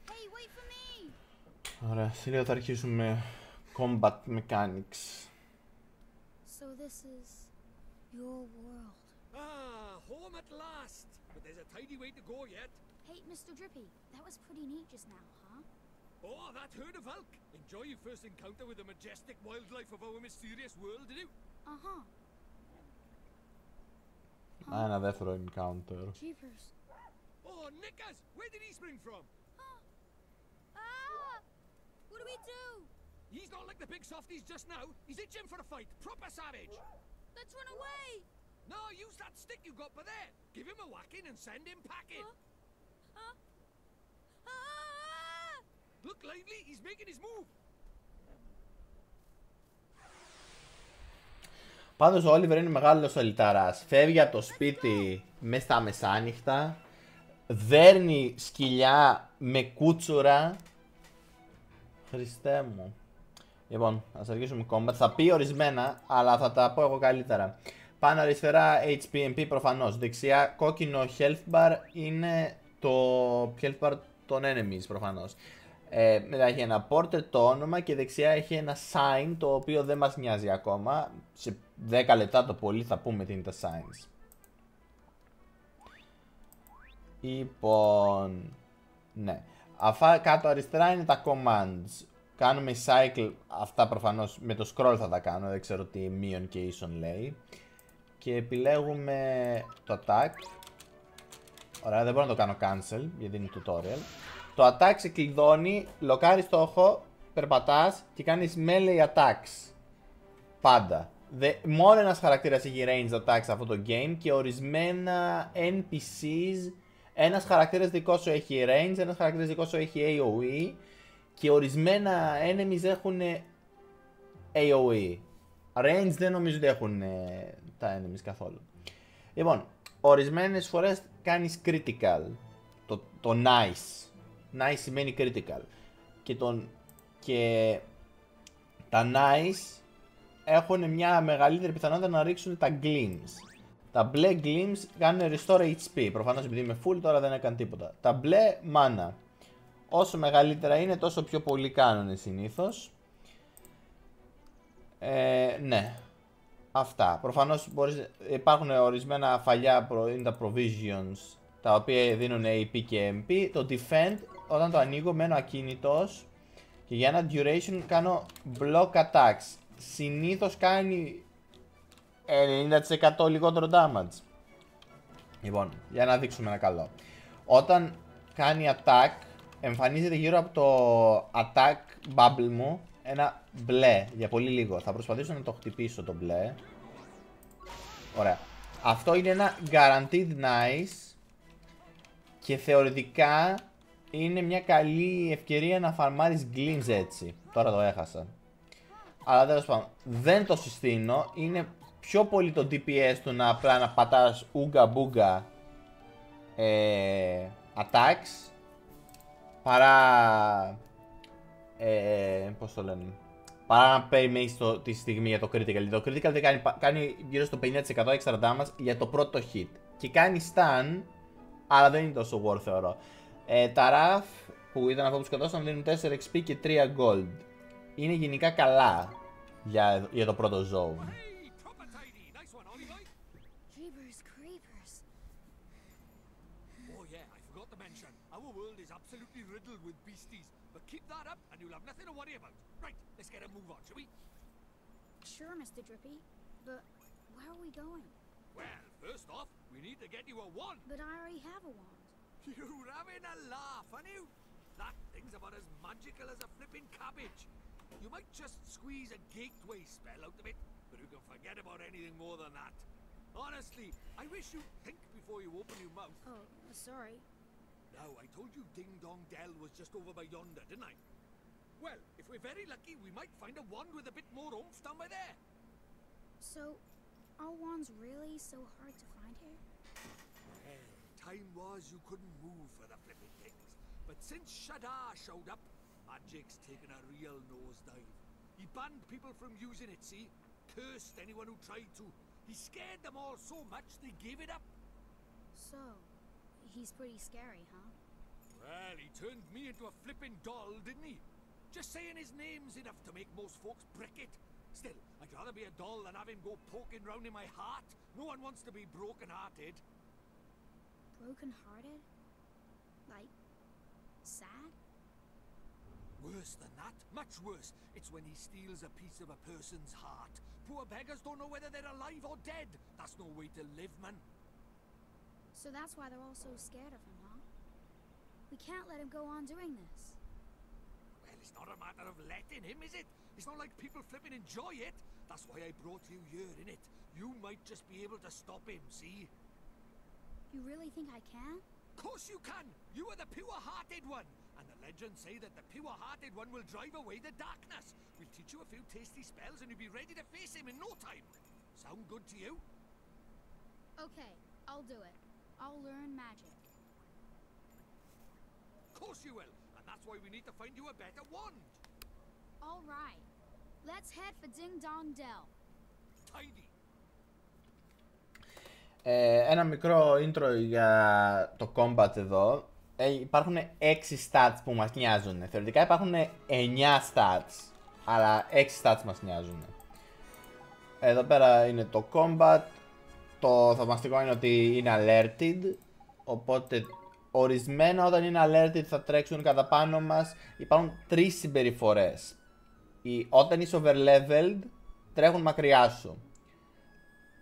Hey, wait for me! Ωραία, σίγουρα θα αρχίσουμε combat mechanics. So this is your world. Ah, home at last! But there's a tidy way to go yet. Hey, Mr. Drippy, that was pretty neat just now, huh? Oh, that herd of elk! Enjoy your first encounter with the majestic wildlife of our mysterious world, did you? Uh-huh. Ένα δεύτερο encounter. Jeepers. Oh, Nickers! Where did he spring from? Ah! What do we do? He's not like the big softies just now. He's itching for a fight. Proper savage. Let's run away! No, use that stick you got by there. Give him a whacking and send him packing. Ah! Ah! Look lively, he's making his move. Πάντως ο Όλιβερ είναι μεγάλος αλυταράς. Φεύγει από το σπίτι μες στα μεσάνυχτα. Δέρνει σκυλιά με κούτσουρα. Χριστέ μου. Λοιπόν, ας αρχίσουμε combat. Θα πει ορισμένα, αλλά θα τα πω εγώ καλύτερα. Πάνω αριστερά HPMP προφανώς. Δεξιά κόκκινο health bar είναι το health bar των enemies προφανώς. Μετά έχει ένα portrait το όνομα και δεξιά έχει ένα sign το οποίο δεν μας νοιάζει ακόμα. Σε 10 λεπτά το πολύ θα πούμε τι είναι τα signs. Λοιπόν, ναι. Αυτά κάτω αριστερά είναι τα commands. Κάνουμε cycle, αυτά προφανώς με το scroll θα τα κάνω, δεν ξέρω τι μείον και ίσον λέει. Και επιλέγουμε το attack. Ωραία, δεν μπορώ να το κάνω cancel γιατί είναι tutorial. Το attack σε κλειδώνει, λοκάρει στόχο, περπατάς και κάνεις melee attacks. Πάντα. Μόνο ένας χαρακτήρας έχει ranged attacks σε αυτό το game και ορισμένα NPCs. Ένας χαρακτήρας δικό σου έχει range, ένας χαρακτήρας δικό σου έχει AoE και ορισμένα enemies έχουν AoE. Range δεν νομίζω ότι έχουν τα enemies καθόλου. Λοιπόν, ορισμένες φορές κάνεις critical. Το nice. Nice σημαίνει critical. Και τα nice έχουν μια μεγαλύτερη πιθανότητα να ρίξουν τα gleams. Τα μπλε gleams κάνουν restore HP. Προφανώς επειδή είμαι full τώρα δεν έκανε τίποτα. Τα μπλε mana. Όσο μεγαλύτερα είναι τόσο πιο πολύ κάνουν συνήθως. Ναι. Αυτά. Προφανώς υπάρχουν ορισμένα φαλιά, είναι τα provisions, τα οποία δίνουν AP και MP. Το defend, όταν το ανοίγω μένω ακίνητος και για ένα duration κάνω block attacks. Συνήθως κάνει 90% λιγότερο damage. Λοιπόν, για να δείξουμε ένα καλό. Όταν κάνει attack, εμφανίζεται γύρω από το attack bubble μου ένα μπλε για πολύ λίγο. Θα προσπαθήσω να το χτυπήσω το μπλε. Ωραία. Αυτό είναι ένα guaranteed nice και θεωρητικά είναι μια καλή ευκαιρία να φαρμάρεις gleams έτσι. Τώρα το έχασα. Αλλά τέλος πάντων, δεν το συστήνω. Είναι πιο πολύ το DPS του να απλά να πατάς ούγκα μπούγκα attacks παρά πώς το λένε, παρά να περιμένεις τη στιγμή για το critical. Το critical δεν κάνει γύρω στο 50% extra damage για το πρώτο hit και κάνει stun, αλλά δεν είναι τόσο worth θεωρώ. Τα RAF που ήταν αυτό που σκοτώσαν δίνουν 4 XP και 3 gold. Είναι γενικά καλά για το πρώτο zone. Hey, proper tidy. Nice one, Ollie boy. Jeepers creepers. Oh yeah, I forgot to mention. Our world is absolutely riddled with beasties. But keep that up and you'll have nothing to worry about. Right, let's get a move on, shall we? Sure, Mr. Drippy. But where are we going? Well, first off, we need to get you a wand. But I already have a wand. You're having a laugh, aren't you? That thing's about as magical as a flipping cabbage. You might just squeeze a gateway spell out of it, but you can forget about anything more than that. Honestly, I wish you'd think before you open your mouth. Oh, sorry. Now, I told you Ding Dong Dell was just over by yonder, didn't I? Well, if we're very lucky, we might find a wand with a bit more oomph down by there. So, are wands really so hard to find here? Well, time was you couldn't move for the flipping things. But since Shadar showed up, magic's taken a real nosedive. He banned people from using it, see? Cursed anyone who tried to. He scared them all so much they gave it up. So, he's pretty scary, huh? Well, he turned me into a flipping doll, didn't he? Just saying his name's enough to make most folks brick it. Still, I'd rather be a doll than have him go poking round in my heart. No one wants to be broken-hearted. Broken-hearted? Like, sad? Worse than that, much worse. It's when he steals a piece of a person's heart. Poor beggars don't know whether they're alive or dead. That's no way to live, man. So that's why they're all so scared of him, huh? We can't let him go on doing this. Well, it's not a matter of letting him, is it? It's not like people flipping enjoy it. That's why I brought you here, innit? You might just be able to stop him, see? You really think I can? Of course you can! You are the pure-hearted one! And the legends say that the pure-hearted one will drive away the darkness. We'll teach you a few tasty spells and you'll be ready to face him in no time. Sound good to you? Okay, I'll do it. I'll learn magic. Of course you will! And that's why we need to find you a better wand! All right. Let's head for Ding Dong Dell. Tidy! Ένα μικρό intro για το combat εδώ. Υπάρχουν 6 stats που μας νοιάζουν. Θεωρητικά υπάρχουν 9 stats, αλλά 6 stats μας νοιάζουν. Εδώ πέρα είναι το combat. Το θαυμαστικό είναι ότι είναι alerted, οπότε ορισμένα όταν είναι alerted θα τρέξουν κατά πάνω μας. Υπάρχουν 3 συμπεριφορές. Όταν είσαι overleveled, τρέχουν μακριά σου.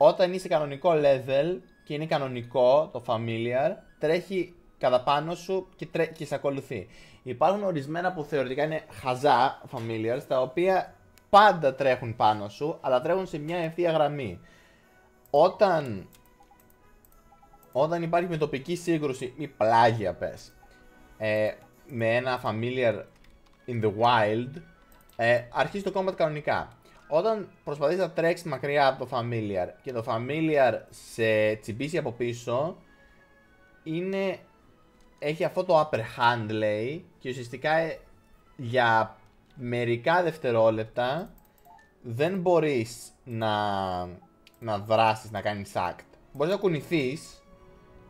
Όταν είσαι κανονικό level και είναι κανονικό το familiar, τρέχει κατά πάνω σου και σε ακολουθεί. Υπάρχουν ορισμένα που θεωρητικά είναι χαζά familiars, τα οποία πάντα τρέχουν πάνω σου, αλλά τρέχουν σε μια ευθεία γραμμή. Όταν υπάρχει με τοπική σύγκρουση ή πλάγια πες, με ένα familiar in the wild, αρχίζει το combat κανονικά. Όταν προσπαθείς να τρέξεις μακριά από το familiar και το familiar σε τσιμπήσει από πίσω, έχει αυτό το upper hand, λέει, και ουσιαστικά για μερικά δευτερόλεπτα δεν μπορείς να δράσεις, να κάνεις act. Μπορείς να κουνηθείς,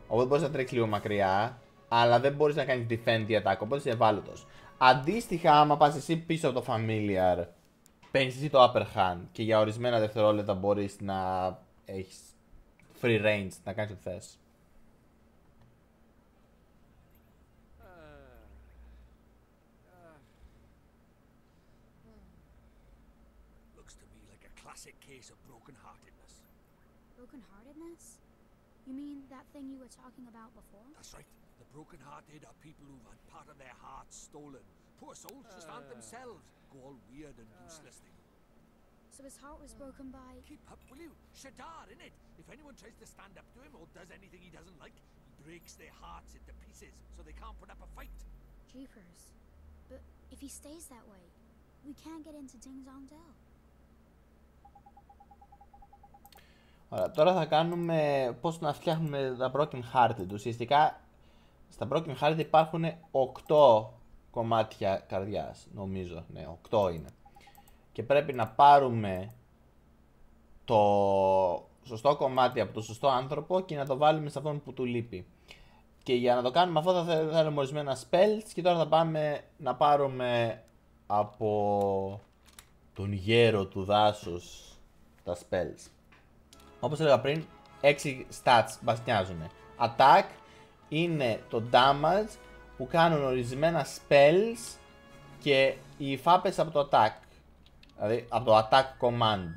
οπότε μπορείς να τρέξεις λίγο μακριά, αλλά δεν μπορείς να κάνεις defend ή attack, οπότε είσαι ευάλωτος. Αντίστοιχα, άμα πας εσύ πίσω από το familiar, παίρνεις εσύ το upper hand και για ορισμένα δευτερόλεπτα μπορείς να έχεις free range, να κάνεις ό,τι θες. Looks to me like a classic case of broken-heartedness. Broken-heartedness? You mean that thing you were talking about before? That's right. The broken-hearted are people who've had part of their hearts stolen. Poor souls just aren't themselves. Go all weird and useless thing. So his heart was broken by... Keep up, will you? Shadar, innit? If anyone tries to stand up to him or does anything he doesn't like, he breaks their hearts into pieces so they can't put up a fight. Jeepers. But if he stays that way, we can't get into Ding Dong Dell. Ωραία, τώρα θα κάνουμε πώς να φτιάχνουμε τα Broken Hearted. Ουσιαστικά στα Broken Hearted υπάρχουν 8 κομμάτια καρδιάς, νομίζω. Ναι, 8 είναι. Και πρέπει να πάρουμε το σωστό κομμάτι από το σωστό άνθρωπο και να το βάλουμε σε αυτόν που του λείπει. Και για να το κάνουμε αυτό θα θέλουμε ορισμένα spells και τώρα θα πάμε να πάρουμε από τον γέρο του δάσους τα spells. Όπως έλεγα πριν, 6 stats μας νοιάζουν. Attack είναι το damage που κάνουν ορισμένα spells και οι φάπες από το attack. Δηλαδή από το attack command.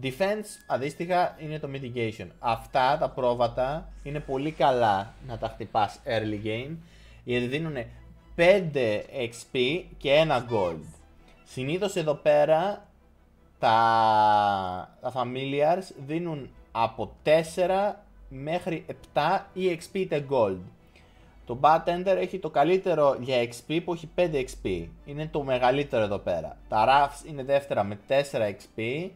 Defense αντίστοιχα είναι το mitigation. Αυτά τα πρόβατα είναι πολύ καλά να τα χτυπάς early game, γιατί δίνουν 5 XP και 1 gold. Συνήθως εδώ πέρα τα familiars δίνουν από 4 μέχρι 7 EXP είτε gold. Το bartender έχει το καλύτερο για XP που έχει 5 XP. Είναι το μεγαλύτερο εδώ πέρα. Τα roughs είναι δεύτερα με 4 XP.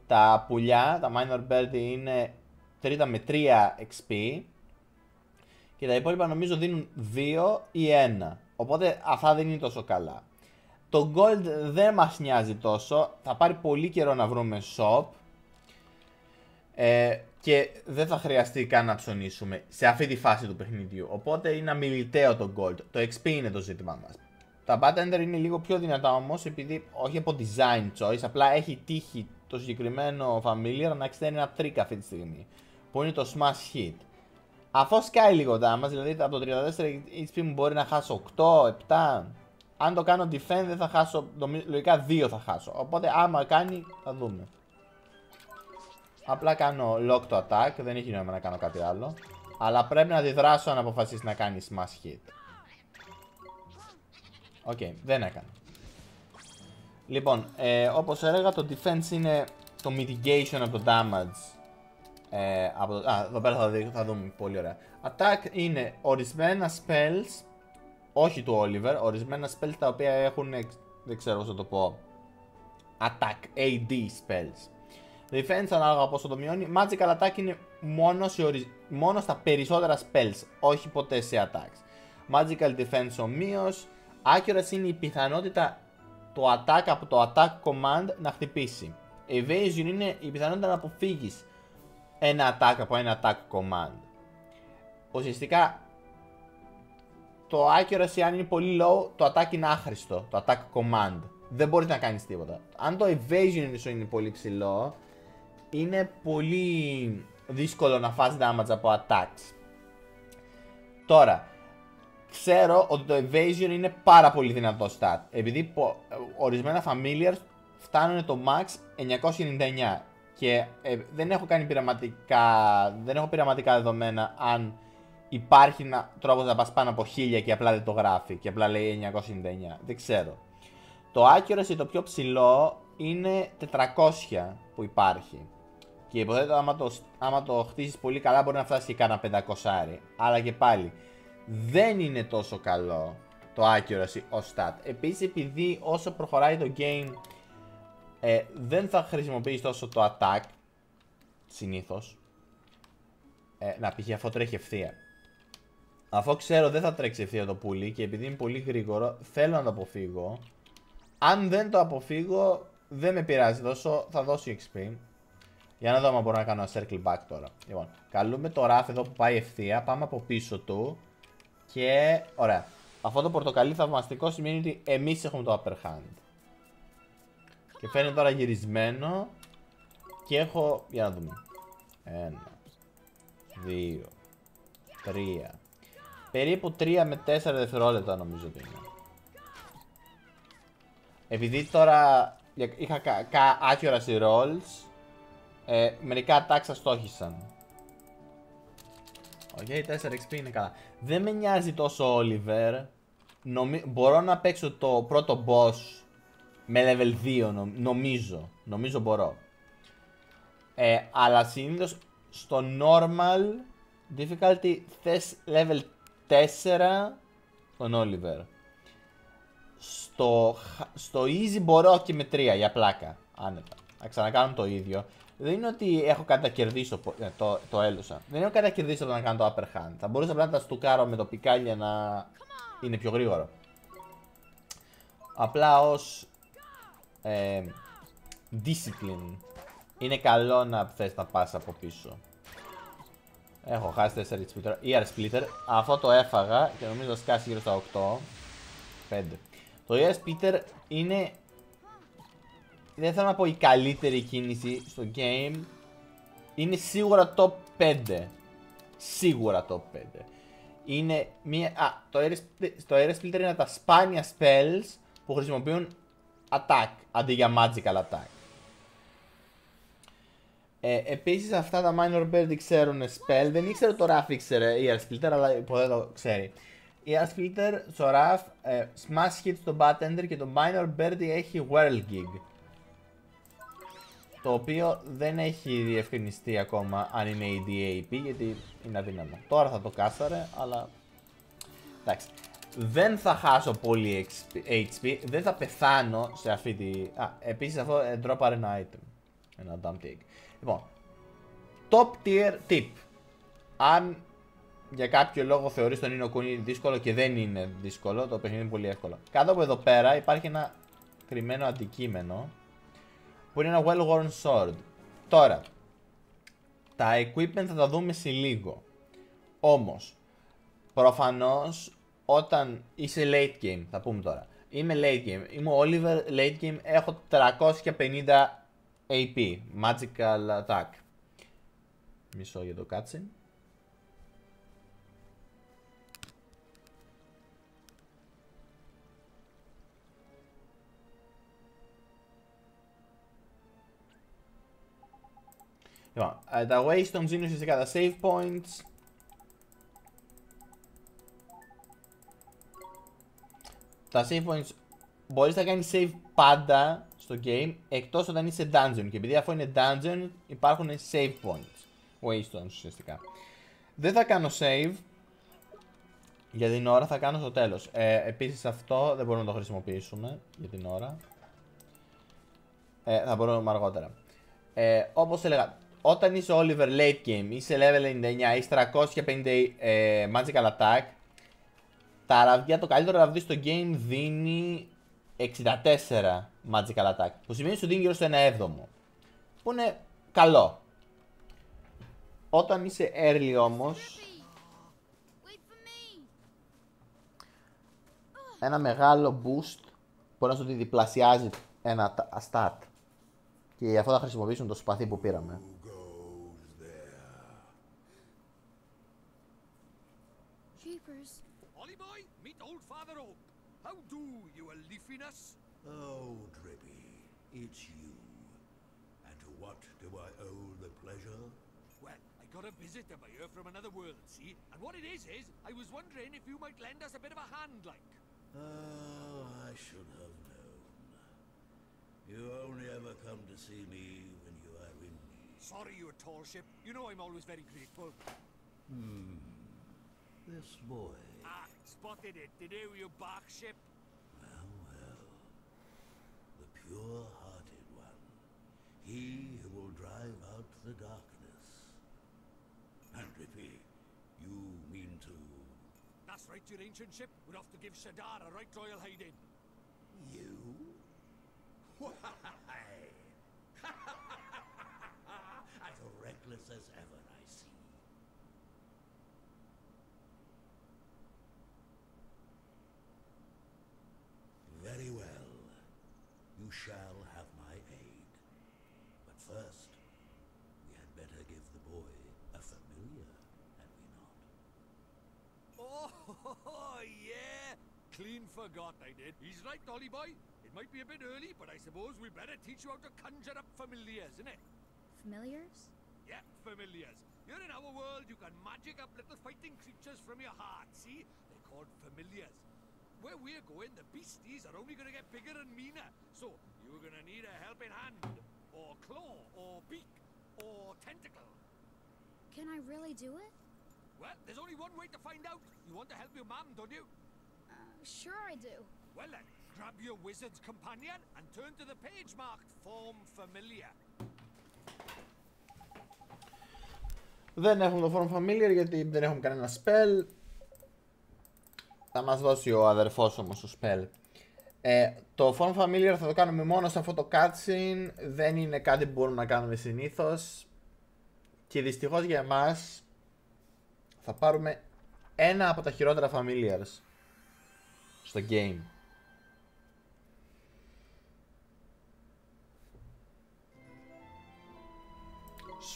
Τα πουλιά, τα minor birdie είναι τρίτα με 3 XP. Και τα υπόλοιπα νομίζω δίνουν 2 ή 1. Οπότε αυτά δεν είναι τόσο καλά. Το gold δεν μας νοιάζει τόσο. Θα πάρει πολύ καιρό να βρούμε shop. Και δεν θα χρειαστεί καν να ψωνίσουμε σε αυτή τη φάση του παιχνιδιού. Οπότε είναι αμιληταίο το gold. Το XP είναι το ζήτημά μας. Τα bartender είναι λίγο πιο δυνατά όμως, επειδή όχι από design choice, απλά έχει τύχει το συγκεκριμένο familiar να εξτέρνει ένα trick αυτή τη στιγμή, που είναι το smash hit. Αυτό σκάει λίγο damage, δηλαδή από το 34 HP μου μπορεί να χάσω 8, 7. αν το κάνω defend δεν θα χάσω, λογικά 2 θα χάσω. Οπότε άμα κάνει θα δούμε. Απλά κάνω lock το attack, δεν έχει νόημα να κάνω κάτι άλλο. Αλλά πρέπει να αντιδράσω αν αποφασίσει να κάνει smash hit. Οκ, δεν έκανε. Λοιπόν, όπως έλεγα, το defense είναι το mitigation από το damage. Εδώ πέρα θα δούμε πολύ ωραία. Attack είναι ορισμένα spells, όχι του Oliver, ορισμένα spells τα οποία έχουν, δεν ξέρω πώς θα το πω, attack, AD spells. Defense ανάλογα πόσο το μειώνει. Magical attack είναι μόνο στα περισσότερα spells, όχι ποτέ σε attacks. Magical defense ομοίως. Accuracy είναι η πιθανότητα το attack από το attack command να χτυπήσει. Evasion είναι η πιθανότητα να αποφύγεις ένα attack από ένα attack command. Ουσιαστικά το accuracy αν είναι πολύ low, το attack είναι άχρηστο, το attack command. Δεν μπορείς να κάνεις τίποτα. Αν το evasion είναι πολύ ψηλό, είναι πολύ δύσκολο να φας damage από attacks. Τώρα, ξέρω ότι το evasion είναι πάρα πολύ δυνατό stat. Επειδή ορισμένα familiars φτάνουν το max 999. Και δεν έχω κάνει πειραματικά δεδομένα αν υπάρχει τρόπος να πας πάνω από 1000 και απλά δεν το γράφει και απλά λέει 999. Δεν ξέρω. Το accuracy το πιο ψηλό είναι 400 που υπάρχει. Και υποθέτω άμα το χτίσεις πολύ καλά μπορεί να φτάσει και κάνα 500. Αλλά και πάλι δεν είναι τόσο καλό το accuracy ως stat. Επίσης επειδή όσο προχωράει το game δεν θα χρησιμοποιείς τόσο το attack συνήθως. Να π.χ. αφού τρέχει ευθεία. Αφού ξέρω δεν θα τρέξει ευθεία το πουλί και επειδή είναι πολύ γρήγορο θέλω να το αποφύγω. Αν δεν το αποφύγω δεν με πειράζει τόσο, θα δώσει XP. Για να δω αν μπορώ να κάνω ένα circle back τώρα. Λοιπόν, καλούμε το Ραφ εδώ που πάει ευθεία, πάμε από πίσω του. Και ωραία. Αυτό το πορτοκαλί θαυμαστικό σημαίνει ότι εμείς έχουμε το upper hand. Και φαίνεται τώρα γυρισμένο. Και έχω, για να δούμε, 1, 2, 3. Περίπου 3 με 4 δευτερόλεπτα νομίζω ότι είναι. Επειδή τώρα είχα accuracy rolls, μερικά attacks αστόχησαν. Οκ, 4 XP είναι καλά. Δεν με νοιάζει τόσο ο Oliver. Μπορώ να παίξω το πρώτο boss με level 2 νομίζω μπορώ. Αλλά συνήθως στο normal difficulty θες level 4 τον Oliver. Στο easy μπορώ και με 3 για πλάκα, άνετα. Θα ξανακάνω το ίδιο. Δεν είναι ότι έχω κάτι να κερδίσω, το έλωσα. Δεν έχω κάτι να κερδίσω όταν κάνω το upper hand. Θα μπορούσα απλά να τα στουκάρω με το πικάλι για να είναι πιο γρήγορο. Απλά ως discipline είναι καλό να θες να πας από πίσω. Έχω χάσει 4 splitter. ER splitter. Αυτό το έφαγα και νομίζω θα σκάσει γύρω στα 8. 5. Το ER splitter είναι, δεν θέλω να πω η καλύτερη κίνηση στο game. Είναι σίγουρα top 5. Σίγουρα top 5. Είναι μία. Το air splitter είναι τα σπάνια spells που χρησιμοποιούν attack αντί για magical attack. Επίσης αυτά τα minor bird ξέρουν spell. Δεν ήξερε το Ραφ ήξερε air splitter, αλλά υποθέτω ξέρει. Η air splitter στο Ραφ smash hit στο bartender και το minor bird έχει whirlgig. Το οποίο δεν έχει διευκρινιστεί ακόμα αν είναι ADAP γιατί είναι αδύναμο. Τώρα θα το κάσταρε, αλλά εντάξει. Δεν θα χάσω πολύ HP, δεν θα πεθάνω σε αυτή τη... επίσης αυτό drop ένα item. Ένα dump egg. Λοιπόν, top tier tip. Αν για κάποιο λόγο θεωρείς τον Ni no Kuni δύσκολο και δεν είναι δύσκολο, το παιχνίδι είναι πολύ εύκολο. Κάτω από εδώ πέρα υπάρχει ένα κρυμμένο αντικείμενο που είναι ένα well-worn sword. Τώρα, τα equipment θα τα δούμε σε λίγο. Όμως, προφανώς όταν είσαι late game, θα πούμε τώρα. Είμαι late game, είμαι ο Oliver late game, έχω 350 AP, magical attack. Μισό για το cutscene. Τα Waystones είναι ουσιαστικά τα save points. Τα save points μπορείς να κάνεις save πάντα στο game, εκτός όταν είσαι dungeon. Και επειδή αφού είναι dungeon υπάρχουν save points, Waystones ουσιαστικά. Δεν θα κάνω save για την ώρα, θα κάνω στο τέλος. Επίσης αυτό δεν μπορούμε να το χρησιμοποιήσουμε για την ώρα. Θα μπορούμε αργότερα. Όπως έλεγα, όταν είσαι Oliver late game, είσαι level 99, είσαι 350 magical attack, τα ραβδιά, το καλύτερο ραβδί στο game δίνει 64 magical attack, που σημαίνει ότι σου δίνει γύρω στο 1/7, που είναι καλό. Όταν είσαι early όμως, ένα μεγάλο boost μπορεί να σου διπλασιάζει ένα stat. Και γι' αυτό θα χρησιμοποιήσουμε το σπαθί που πήραμε. Jeepers. Ollie boy, meet old Father Oak. How do you a leafiness? Oh, Drippy, it's you. And to what do I owe the pleasure? Well, I got a visitor by here from another world, see? And what it is I was wondering if you might lend us a bit of a hand, like. Oh, I should have known. You only ever come to see me when you are in need. Sorry, your tall ship. You know I'm always very grateful. This boy. Ah, spotted it. Did you bark ship? Well, well. The pure-hearted one. He who will drive out the darkness. And Drippy, you mean to... That's right, your ancient ship. We're off to give Shadar a right royal hiding. You? Why? As reckless as ever, I see. Very well. You shall have my aid. But first, we had better give the boy a familiar, had we not? Oh, yeah. Clean forgot I did. He's right, Ollie boy. It might be a bit early, but I suppose we better teach you how to conjure up familiars, innit? Familiars? Yeah, familiars. Here in our world, you can magic up little fighting creatures from your heart, see? They're called familiars. Where we're going, the beasties are only going to get bigger and meaner. So, you're going to need a helping hand, or claw, or beak, or tentacle. Can I really do it? Well, there's only one way to find out. You want to help your mum, don't you? Sure I do. Well then, grab your wizard's companion and turn to the page marked Form Familiar. Δεν έχουμε το Form Familiar γιατί δεν έχουμε κανένα spell. Θα μας δώσει ο αδερφός όμως το spell. Το Form Familiar θα το κάνουμε μόνο σε αυτό το cutscene. Δεν είναι κάτι που μπορούμε να κάνουμε συνήθως. Και δυστυχώς για εμάς θα πάρουμε ένα από τα χειρότερα Familiars στο game.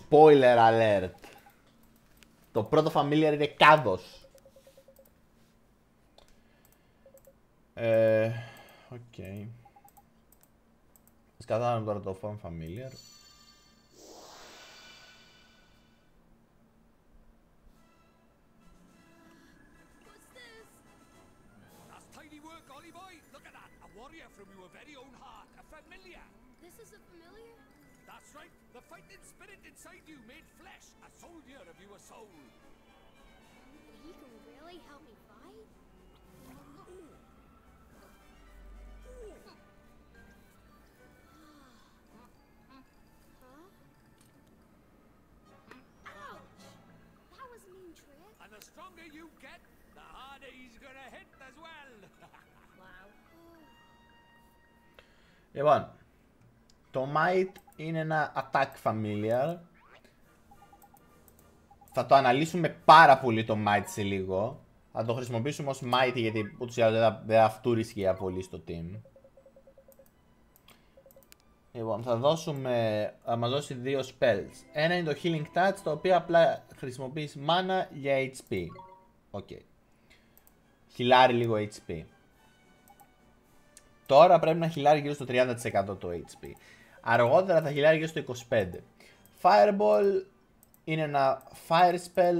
Spoiler alert. Το πρώτο Familiar είναι κάδος. Οκ. Ας καθάρουμε τώρα το Form Familiar. That's tidy work, Ollie boy. Look at that. A warrior from your very own heart. A familiar. This is a familiar? That's right. The fighting spirit inside you made flesh. A soldier of your soul. He can really help me fight? Ouch! That was a mean trick. And the stronger you get, the harder he's gonna hit as well. Wow. Λοιπόν, το Might είναι ένα attack familiar. Θα το αναλύσουμε πάρα πολύ το Might σε λίγο. Θα το χρησιμοποιήσουμε ως Might γιατί ούτως ή άλλως δεν θα φτούρισκε πολύ στο team. Λοιπόν, θα μας δώσει δύο spells. Ένα είναι το Healing Touch, το οποίο απλά χρησιμοποιείς mana για HP. Οκ. Χιλάρει λίγο HP. Τώρα πρέπει να χιλάρει γύρω στο 30% το HP. Αργότερα θα χιλάρει γύρω στο 25%. Fireball είναι ένα fire spell.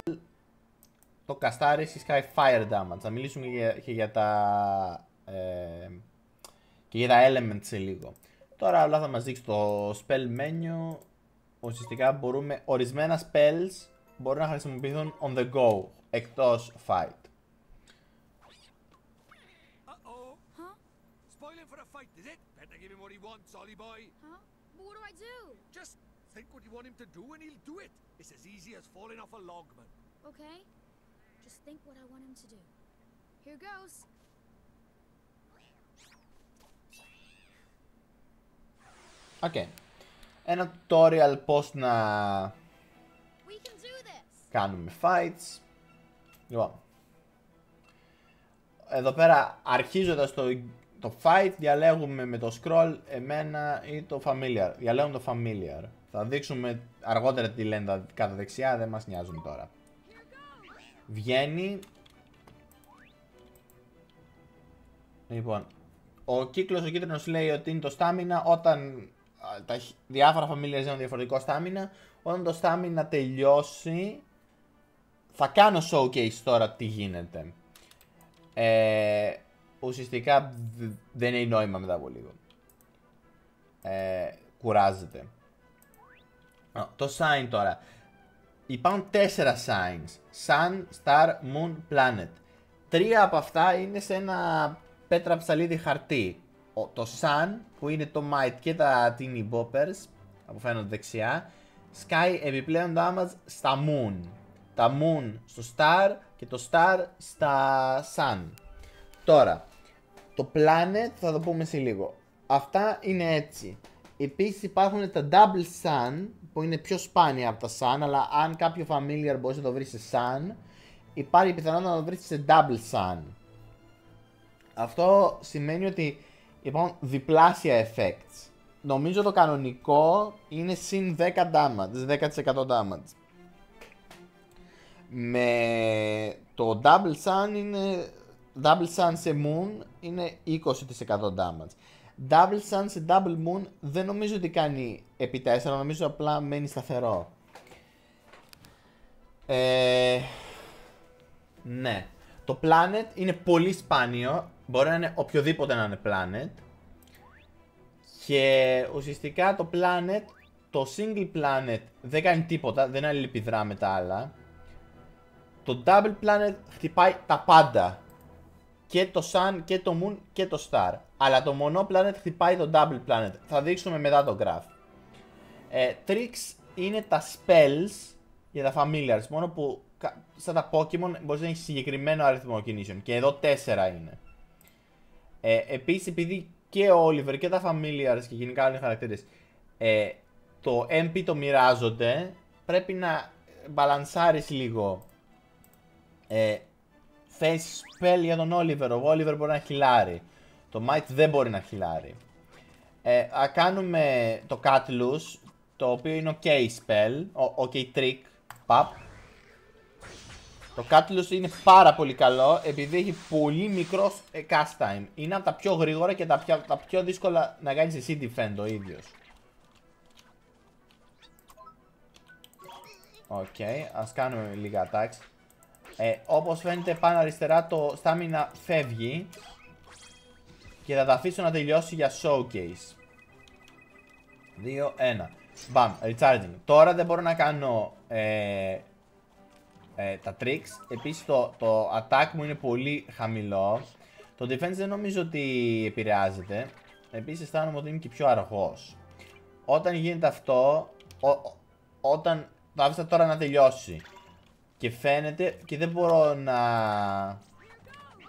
Το καστάρι σκάει fire damage. Θα μιλήσουμε και για τα elements σε λίγο. Τώρα όλα θα μας δείξει το spell menu. Ουσιαστικά μπορούμε, ορισμένα spells μπορούν να χρησιμοποιηθούν on the go, εκτός fight. Spoiling for a fight, is it? Better give him what he wants, Ollie boy. Huh? But what do I do? Just think what you want him to do and he'll do it. It's as easy as falling off a log, man. Okay. Just think what I want him to do. Here goes. Okay. Ένα tutorial πώς να We can do this. κάνουμε fights. Λοιπόν, εδώ πέρα αρχίζοντας το fight διαλέγουμε με το scroll εμένα ή το familiar. Διαλέγουμε το familiar. Θα δείξουμε αργότερα τι λένε τα κάτω δεξιά, δεν μας νοιάζουν τώρα. Βγαίνει. Λοιπόν, ο κύκλος ο κίτρινος λέει ότι είναι το stamina όταν τα διάφορα familiars έχουν διαφορετικό stamina. Όταν το stamina τελειώσει θα κάνω showcase τώρα τι γίνεται. Ουσιαστικά δεν έχει νόημα μετά από λίγο. Κουράζεται. Το sign τώρα. Υπάρχουν 4 signs. Sun, Star, Moon, Planet. 3 από αυτά είναι σε ένα πέτρα ψαλίδι χαρτί. Το Sun που είναι το Might και τα Teeny Boppers που φαίνονται δεξιά. Sky επιπλέον damage στα Moon. Τα Moon στο Star και το Star στα Sun. Τώρα, το Planet θα το πούμε σε λίγο. Αυτά είναι έτσι. Επίσης υπάρχουν τα Double Sun που είναι πιο σπάνια από τα Sun, αλλά αν κάποιο familiar μπορεί να το βρει σε Sun, υπάρχει πιθανότητα να το βρει σε Double Sun. Αυτό σημαίνει ότι υπάρχουν διπλάσια effects. Νομίζω το κανονικό είναι συν 10 damage, 10% damage. Με το Double Sun είναι, Double Sun σε Moon είναι 20% damage. Double Sun σε Double Moon δεν νομίζω ότι κάνει επί 4, νομίζω απλά μένει σταθερό. Ναι. Το Planet είναι πολύ σπάνιο, μπορεί να είναι οποιοδήποτε να είναι Planet. Και ουσιαστικά το Planet, το Single Planet δεν κάνει τίποτα, δεν αλληλεπιδρά με τα άλλα. Το Double Planet χτυπάει τα πάντα. Και το Sun και το Moon και το Star. Αλλά το Mono Planet χτυπάει το Double Planet. Θα δείξουμε μετά το graph. Tricks είναι τα spells για τα familiars. Μόνο που σαν τα Pokemon μπορείς να έχει συγκεκριμένο αριθμό κινήσεων. Και εδώ 4 είναι. Επίσης επειδή και ο Oliver και τα familiars και γενικά όλοι οι χαρακτήρες το MP το μοιράζονται, πρέπει να μπαλανσάρεις λίγο. Θες spell για τον Oliver, ο Oliver μπορεί να χιλάρει. Το Might δεν μπορεί να χιλάρει. Κάνουμε το Catalyst, το οποίο είναι OK spell, OK trick, pap. Το Catalyst είναι πάρα πολύ καλό επειδή έχει πολύ μικρό cast time. Είναι από τα πιο γρήγορα και τα πιο δύσκολα να κάνεις εσύ defend ο ίδιος. Οκ, ας κάνουμε λίγα attacks. Όπως φαίνεται πάνω αριστερά το stamina φεύγει και θα τα αφήσω να τελειώσει για showcase. 2, 1. Μπαμ, recharging. Τώρα δεν μπορώ να κάνω τα tricks. Επίσης το attack μου είναι πολύ χαμηλό. Το defense δεν νομίζω ότι επηρεάζεται. Επίσης αισθάνομαι ότι είμαι και πιο αργός. Όταν γίνεται αυτό, όταν το άφησα τώρα να τελειώσει και φαίνεται και δεν μπορώ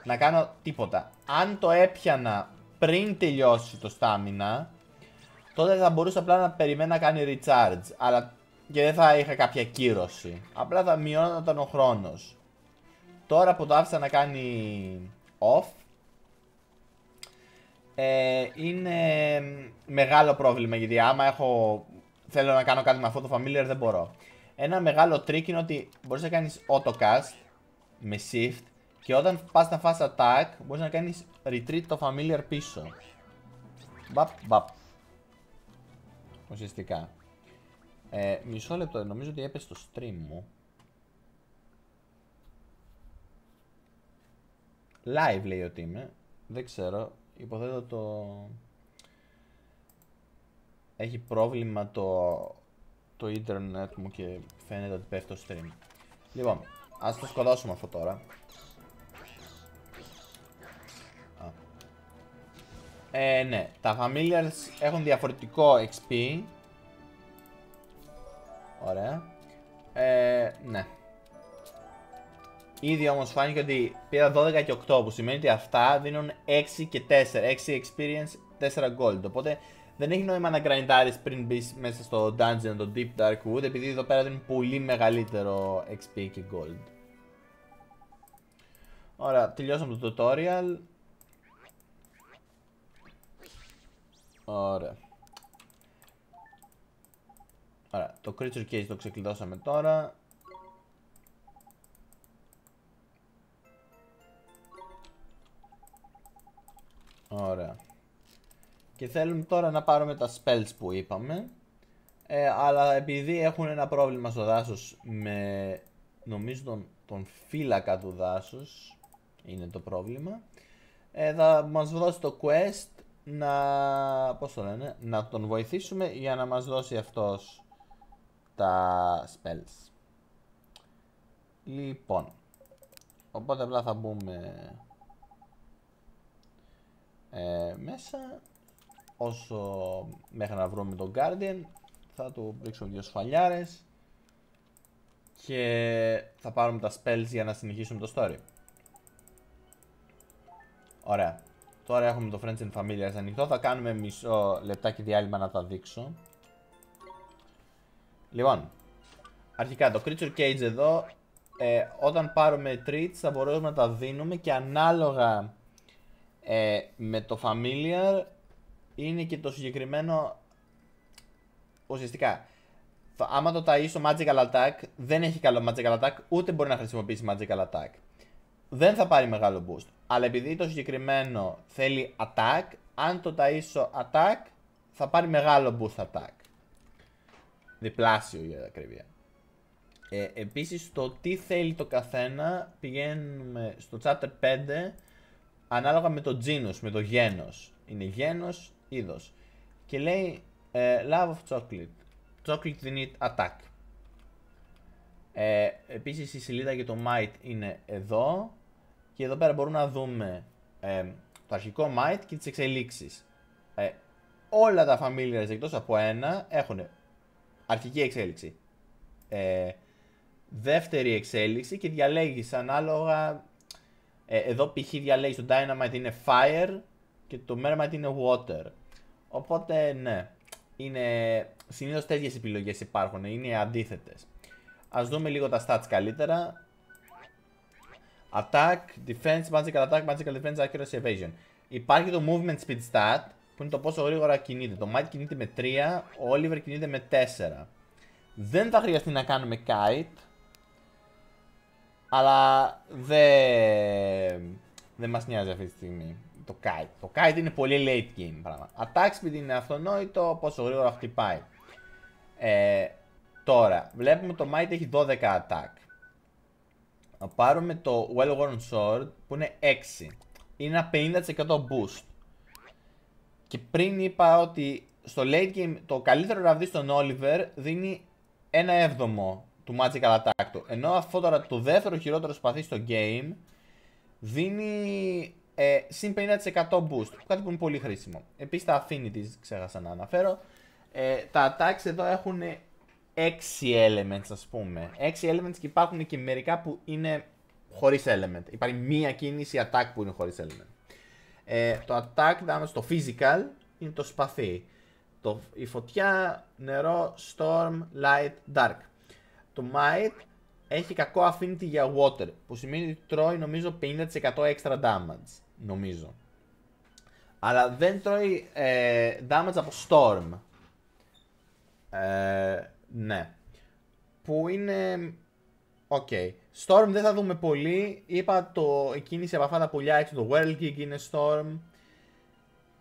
να κάνω τίποτα. Αν το έπιανα πριν τελειώσει το stamina, τότε θα μπορούσα απλά να περιμένω να κάνει recharge, αλλά και δεν θα είχα κάποια κύρωση. Απλά θα μειώνονταν ο χρόνος. Τώρα που το άφησα να κάνει off, είναι μεγάλο πρόβλημα, γιατί άμα θέλω να κάνω κάτι με αυτό το familiar δεν μπορώ. Ένα μεγάλο trick είναι ότι μπορείς να κάνεις autocast με shift και όταν πας να φας attack μπορείς να κάνεις retreat το familiar πίσω. Μπαπ, μπαπ. Ουσιαστικά. Μισό λεπτό, νομίζω ότι έπεσε το stream μου. Live λέει ότι είμαι. Δεν ξέρω. Υποθέτω έχει πρόβλημα το ίντερνετ μου και φαίνεται ότι πέφτει το stream. Λοιπόν, ας το σκοτώσουμε αυτό τώρα. Ναι, τα familiars έχουν διαφορετικό XP. Ωραία. Ναι. Ήδη όμως φάνηκε ότι πήρα 12 και 8, που σημαίνει ότι αυτά δίνουν 6 και 4. 6 experience, 4 gold. Οπότε δεν έχει νόημα να grindάρεις πριν μπεις μέσα στο dungeon, το Deep Dark Wood, επειδή εδώ πέρα δίνουν πολύ μεγαλύτερο XP και gold. Ωραία, τελειώσαμε το tutorial. Ωραία. Ωραία, το creature cage το ξεκλειδώσαμε τώρα. Ωραία. Και θέλουμε τώρα να πάρουμε τα spells που είπαμε. Αλλά επειδή έχουν ένα πρόβλημα στο δάσος με, νομίζω, τον φύλακα του δάσους, είναι το πρόβλημα, θα μας δώσει το quest να τον βοηθήσουμε για να μας δώσει αυτός τα spells. Λοιπόν, οπότε απλά θα μπούμε μέσα, όσο μέχρι να βρούμε τον Guardian. Θα του ρίξουμε 2 σφαλιάρες και θα πάρουμε τα spells για να συνεχίσουμε το story. Ωραία. Τώρα έχουμε το Friends and Familiars ανοιχτό. Θα κάνουμε μισό λεπτάκι διάλειμμα να τα δείξω. Λοιπόν, αρχικά το Creature Cage εδώ, όταν πάρουμε treats θα μπορούμε να τα δίνουμε και ανάλογα με το Familiar είναι και το συγκεκριμένο. Ουσιαστικά, άμα το ταΐσω Magical Attack, δεν έχει καλό Magical Attack, ούτε μπορεί να χρησιμοποιήσει Magical Attack. Δεν θα πάρει μεγάλο boost. Αλλά επειδή το συγκεκριμένο θέλει Attack, αν το ταΐσω Attack, θα πάρει μεγάλο boost Attack. Διπλάσιο για ακρίβεια. Επίσης, το τι θέλει το καθένα, πηγαίνουμε στο chapter 5, ανάλογα με το genus, με το γένος. Είναι γένος, είδος. Και λέει Love of Chocolate. Chocolate δίνει attack. Επίσης η σελίδα για το Might είναι εδώ. Και εδώ πέρα μπορούμε να δούμε το αρχικό Might και τις εξελίξεις. Όλα τα familiars εκτός από ένα έχουν αρχική εξέλιξη, δεύτερη εξέλιξη και διαλέγεις ανάλογα. Εδώ π.χ. διαλέγεις το Dynamite είναι Fire και το Mermaid είναι Water. Οπότε ναι, είναι συνήθως τέτοιες επιλογές υπάρχουν, είναι αντίθετες. Ας δούμε λίγο τα stats καλύτερα. Attack, Defense, Magical Attack, Magical Defense, Accuracy, Evasion. Υπάρχει το Movement Speed Stat που είναι το πόσο γρήγορα κινείται. Το Might κινείται με 3, ο Oliver κινείται με 4. Δεν θα χρειαστεί να κάνουμε Kite, αλλά δεν μας νοιάζει αυτή τη στιγμή το Kite. Το Kite είναι πολύ late game πράγμα. Attack Speed είναι αυτονόητο, πόσο γρήγορα χτυπάει. Τώρα, βλέπουμε το Might έχει 12 attack. Να πάρουμε το Well Worn Sword που είναι 6. Είναι ένα 50% boost. Και πριν είπα ότι στο late game το καλύτερο ραβδί στον Oliver δίνει 1/7 του Magical Attack του. Ενώ αυτό τώρα το δεύτερο χειρότερο σπαθί στο game δίνει συν 50% boost. Κάτι που είναι πολύ χρήσιμο. Επίσης τα affinities ξέχασα να αναφέρω. Τα attacks εδώ έχουν 6 elements, ας πούμε. 6 elements και υπάρχουν και μερικά που είναι χωρίς element. Υπάρχει μία κίνηση attack που είναι χωρίς element. Το attack damage, το physical, είναι το σπαθί. Η φωτιά, νερό, storm, light, dark. Το might έχει κακό affinity για water, που σημαίνει ότι τρώει νομίζω 50% extra damage. Νομίζω. Αλλά δεν τρώει damage από storm. Ναι. Που είναι ok. Storm δεν θα δούμε πολύ. Είπα η κίνηση από αυτά τα πουλιά έξω, το Whirlkick είναι Storm.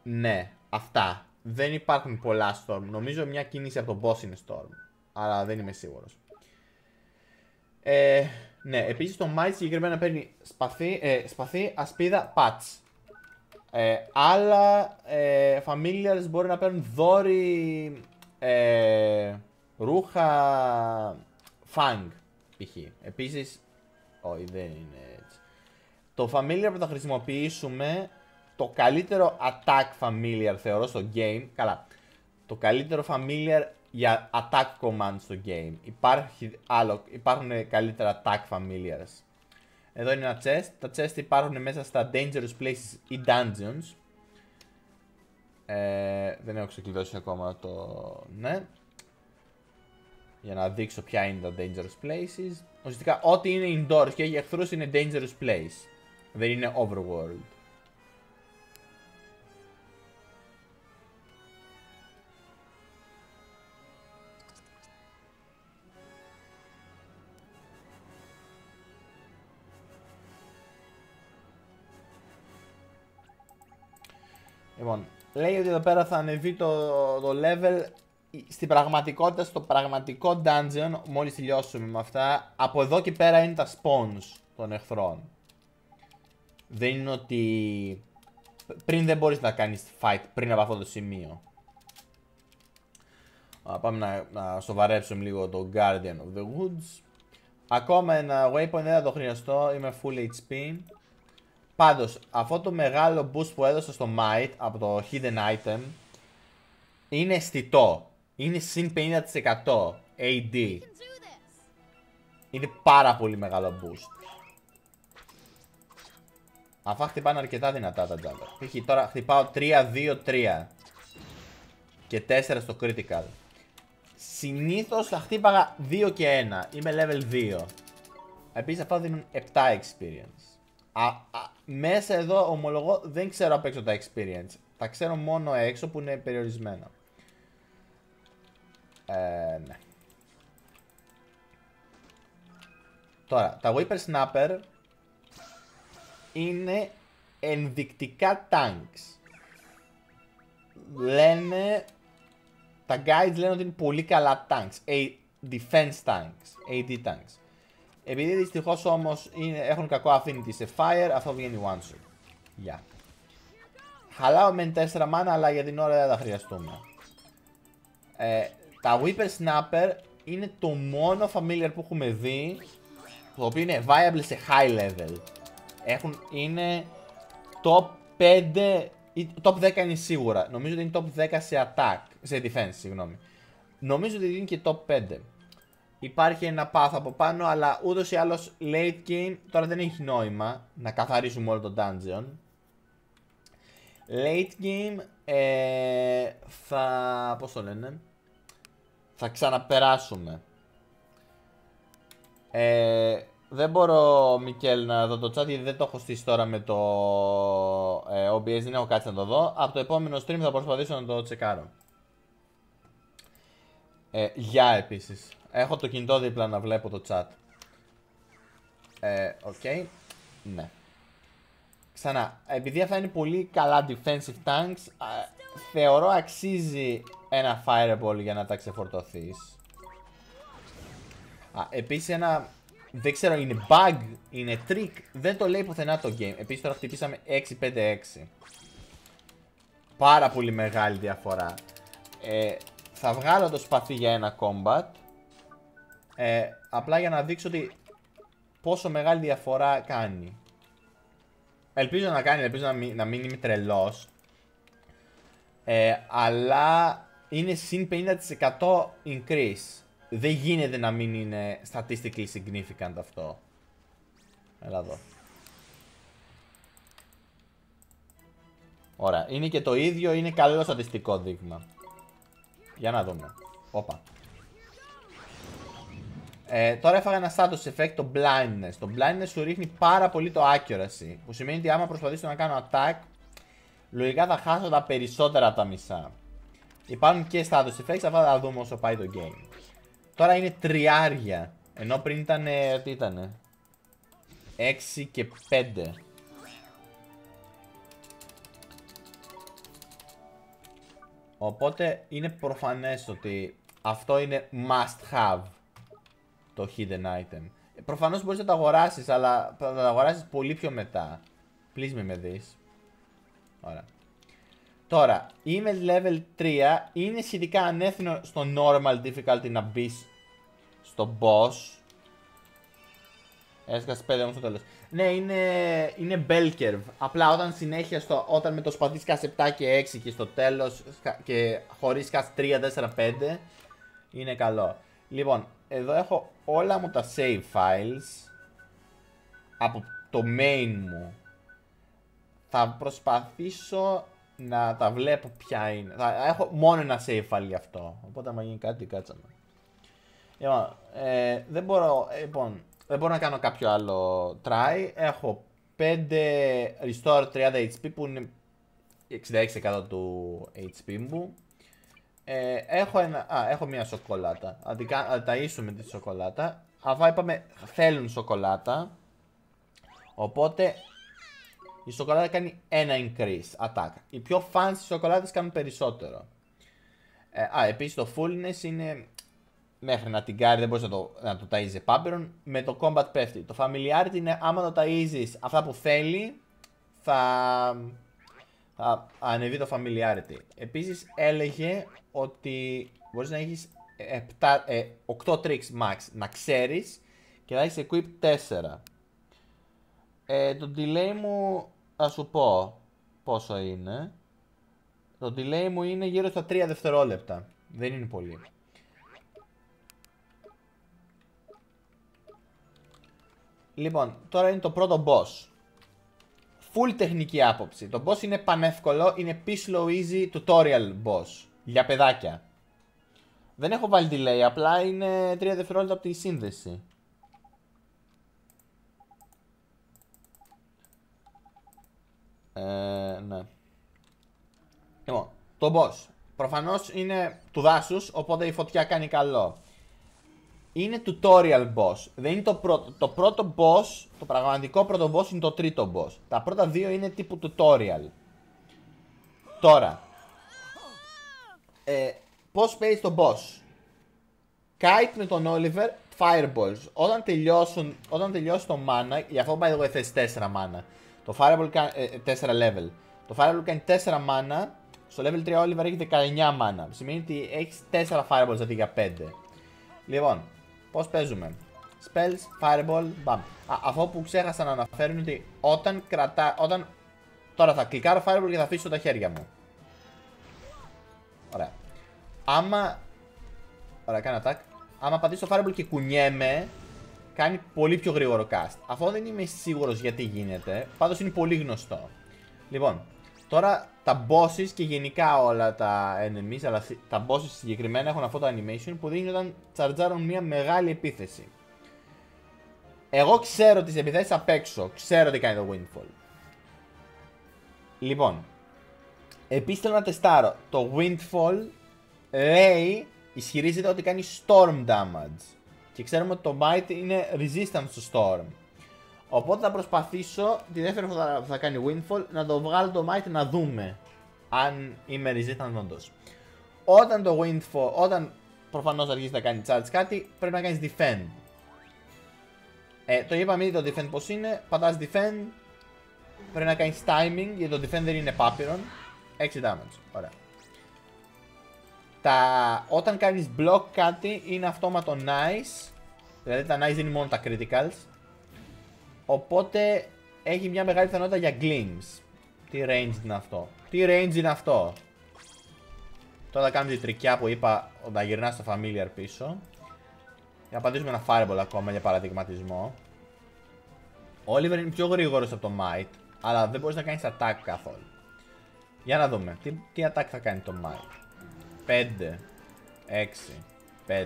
Ναι, αυτά. Δεν υπάρχουν πολλά Storm. Νομίζω μια κίνηση από τον boss είναι Storm. αλλά δεν είμαι σίγουρος. Ναι, επίσης το Might συγκεκριμένα παίρνει σπαθί, ασπίδα, patch. Άλλα familiars μπορεί να παίρνουν δόρυ, ρούχα, fang π.χ. Επίσης, όχι δεν είναι έτσι. Το familiar που θα χρησιμοποιήσουμε, το καλύτερο attack familiar θεωρώ στο game, καλά, το καλύτερο familiar για attack command στο game. Υπάρχουν καλύτερα attack familiars. Εδώ είναι ένα chest. Τα chest υπάρχουν μέσα στα dangerous places ή dungeons. Δεν έχω ξεκλειδώσει ακόμα το... ναι. Για να δείξω ποια είναι τα dangerous places. Ουσιαστικά ό,τι είναι indoors και έχει εχθρούς είναι dangerous place. Δεν είναι overworld. Λοιπόν, λέει ότι εδώ πέρα θα ανεβεί το level στην πραγματικότητα, στο πραγματικό dungeon, μόλις τελειώσουμε με αυτά. Από εδώ και πέρα είναι τα spawns των εχθρών. Δεν είναι ότι πριν δεν μπορείς να κάνεις fight πριν από αυτό το σημείο. Πάμε να σοβαρέψουμε λίγο το Guardian of the Woods. Ακόμα ένα waypoint δεν θα το χρειαστώ, είμαι full HP. Πάντως, αυτό το μεγάλο boost που έδωσα στο Might από το Hidden Item είναι αισθητό. Είναι συν 50% AD. Είναι πάρα πολύ μεγάλο boost. Αυτά χτυπάνε αρκετά δυνατά τα jumper. Π.χ. τώρα χτυπάω 3-2-3 και 4 στο critical. Συνήθως θα χτύπαγα 2 και 1. Είμαι level 2. Επίσης αυτά δίνουν 7 experience. Μέσα εδώ ομολογώ δεν ξέρω απ' έξω τα experience. Τα ξέρω μόνο έξω που είναι περιορισμένα. Ναι. Τώρα, τα Whippersnapper είναι ενδεικτικά tanks. Λένε, τα guides λένε ότι είναι πολύ καλά tanks. Defense tanks, AD tanks. Επειδή δυστυχώς όμως έχουν κακό affinity σε fire, αυτό βγαίνει one shot. Γεια. Χαλάω μεν 4 mana, αλλά για την ώρα δεν τα χρειαστούμε. Τα Whippersnapper είναι το μόνο familiar που έχουμε δει, το οποίο είναι viable σε high level. Είναι top 5 ή top 10 είναι σίγουρα. Νομίζω ότι είναι top 10 σε attack, σε defense, συγγνώμη. Νομίζω ότι είναι και top 5. Υπάρχει ένα path από πάνω, αλλά ούτως ή άλλως late game τώρα δεν έχει νόημα να καθαρίσουμε όλο το dungeon. Late game πώς το λένε, θα ξαναπεράσουμε. Δεν μπορώ, Μικέλ, να δω το chat γιατί δεν το έχω στήσει τώρα με το OBS, δεν έχω κάτσει να το δω. Από το επόμενο stream θα προσπαθήσω να το τσεκάρω. Γεια επίσης. Έχω το κινητό δίπλα να βλέπω το chat. Οκ. Ναι. Ξανά, επειδή αυτά είναι πολύ καλά defensive tanks, θεωρώ αξίζει ένα fireball για να τα ξεφορτωθείς. Επίσης ένα, δεν ξέρω, είναι bug, είναι trick, δεν το λέει πουθενά το game. Επίσης τώρα χτυπήσαμε 6-5-6. Πάρα πολύ μεγάλη διαφορά. Θα βγάλω το σπαθί για ένα combat. Απλά για να δείξω ότι πόσο μεγάλη διαφορά κάνει. Ελπίζω να κάνει, ελπίζω να μην είμαι τρελός. Αλλά είναι συν 50% increase. Δεν γίνεται να μην είναι statistically significant αυτό. Έλα εδώ. Ωραία, είναι και το ίδιο, είναι καλό στατιστικό δείγμα. Για να δούμε. Όπα. Τώρα έφαγα ένα status effect, το blindness. Το blindness σου ρίχνει πάρα πολύ το accuracy. Που σημαίνει ότι άμα προσπαθήσω να κάνω attack, λογικά θα χάσω τα περισσότερα από τα μισά. Υπάρχουν και status effects, αυτά θα δούμε όσο πάει το game. Τώρα είναι τριάρια. Ενώ πριν ήταν, τι ήτανε, 6 και 5. Οπότε είναι προφανές ότι Αυτό είναι must have. Το hidden item. Προφανώς μπορείς να το αγοράσεις, αλλά θα το αγοράσεις πολύ πιο μετά. Please με δεις. Ωραία. Τώρα, είμαι level 3. Είναι σχετικά ανεύθυνο στο normal difficulty να μπεις στο boss. Έσκασε 5 όμως στο τέλος. Ναι, είναι bell curve. Απλά όταν συνέχεια, όταν με το σπαθί σκάς 7 και 6 και στο τέλος και χωρίς σκάς 3, 4, 5, είναι καλό. Λοιπόν, εδώ έχω όλα μου τα save files από το main μου. Θα προσπαθήσω να τα βλέπω ποια είναι. Θα έχω μόνο ένα save file γι' αυτό. Οπότε άμα γίνει κάτι, κάτσαμε. Δεν μπορώ να κάνω κάποιο άλλο try. Έχω 5 restore 30 HP που είναι 66% του HP μου. Έχω μια σοκολάτα. Θα ταΐσουμε τη σοκολάτα. Αφού είπαμε θέλουν σοκολάτα. Οπότε η σοκολάτα κάνει ένα increase attack. Οι πιο fancy σοκολάτες κάνουν περισσότερο. Επίσης το fullness είναι μέχρι να την κάνει, δεν μπορείς να το ταΐζεις επάπειρον. Με το combat πέφτει. Το familiarity είναι άμα το ταΐζεις αυτά που θέλει, θα ανεβεί το familiarity. Επίσης έλεγε ότι μπορείς να έχεις 8 tricks max να ξέρεις και θα έχεις equip 4. Το delay μου θα σου πω πόσο είναι. Το delay μου είναι γύρω στα 3 δευτερόλεπτα. Δεν είναι πολύ. Λοιπόν, τώρα είναι το πρώτο boss. Full τεχνική άποψη. Το boss είναι πανεύκολο, είναι Peace Low Easy tutorial boss. Για παιδάκια. Δεν έχω βάλει delay, απλά είναι 3 δευτερόλεπτα από τη σύνδεση. Ναι. Λοιπόν, το boss. Προφανώς είναι του δάσους, οπότε η φωτιά κάνει καλό. Είναι tutorial boss. Δεν είναι το πρώτο. Το πρώτο boss, το πραγματικό πρώτο boss είναι το τρίτο boss. Τα πρώτα δύο είναι τύπου tutorial. Τώρα. Πώς παίζει το boss. Kite με τον Oliver, fireballs. Όταν τελειώσει το mana, γι' αυτό πάει εγώ θες 4 mana. Το fireball κάνει 4 level. Το fireball κάνει 4 mana. Στο level 3 Oliver έχει 19 mana. Σημαίνει ότι έχεις 4 fireballs αντί για 5. Λοιπόν, πώς παίζουμε. Spells, fireball, bam. Αυτό που ξέχασα να αναφέρω είναι ότι όταν τώρα θα κλικάρω fireball και θα αφήσω τα χέρια μου. Ωραία. Ωραία, κάνω attack. Άμα πατήσω το fireball και κουνιέμαι, κάνει πολύ πιο γρήγορο cast. Αυτό δεν είμαι σίγουρος γιατί γίνεται. Πάντως είναι πολύ γνωστό. Λοιπόν, τώρα τα bosses και γενικά όλα τα enemies, αλλά τα bosses συγκεκριμένα έχουν αυτό το animation που δίνει όταν τσαρτζάρουν μια μεγάλη επίθεση. Εγώ ξέρω τις επιθέσεις απ' έξω. Ξέρω τι κάνει το Windfall. Λοιπόν, επίσης θέλω να τεστάρω. Το Windfall λέει, ισχυρίζεται ότι κάνει storm damage. Και ξέρουμε ότι το Might είναι resistant στο storm. Οπότε θα προσπαθήσω τη δεύτερη φορά που θα κάνει Windfall να το βγάλω το Might να δούμε αν είμαι resistant όντως. Όταν το Windfall, όταν προφανώς αρχίσει να κάνει charge κάτι, πρέπει να κάνεις defend. Το είπαμε ήδη το defend πως είναι, πατάς defend, πρέπει να κάνεις timing γιατί το defend δεν είναι πάπυρον. 6 damage, ωραία. Όταν κάνεις block κάτι είναι αυτόματο nice. Δηλαδή τα nice δεν είναι μόνο τα criticals. Οπότε έχει μια μεγάλη πιθανότητα για glimpse. Τι range είναι αυτό. Τι range είναι αυτό. Τώρα θα κάνουμε τη τρικιά που είπα να γυρνάς στο familiar πίσω. Για να πατήσουμε ένα fireball ακόμα για παραδειγματισμό. Ο Oliver είναι πιο γρήγορος από το Might, αλλά δεν μπορείς να κάνεις attack καθόλου. Για να δούμε. Τι attack θα κάνει το Might. 5, 6, 5.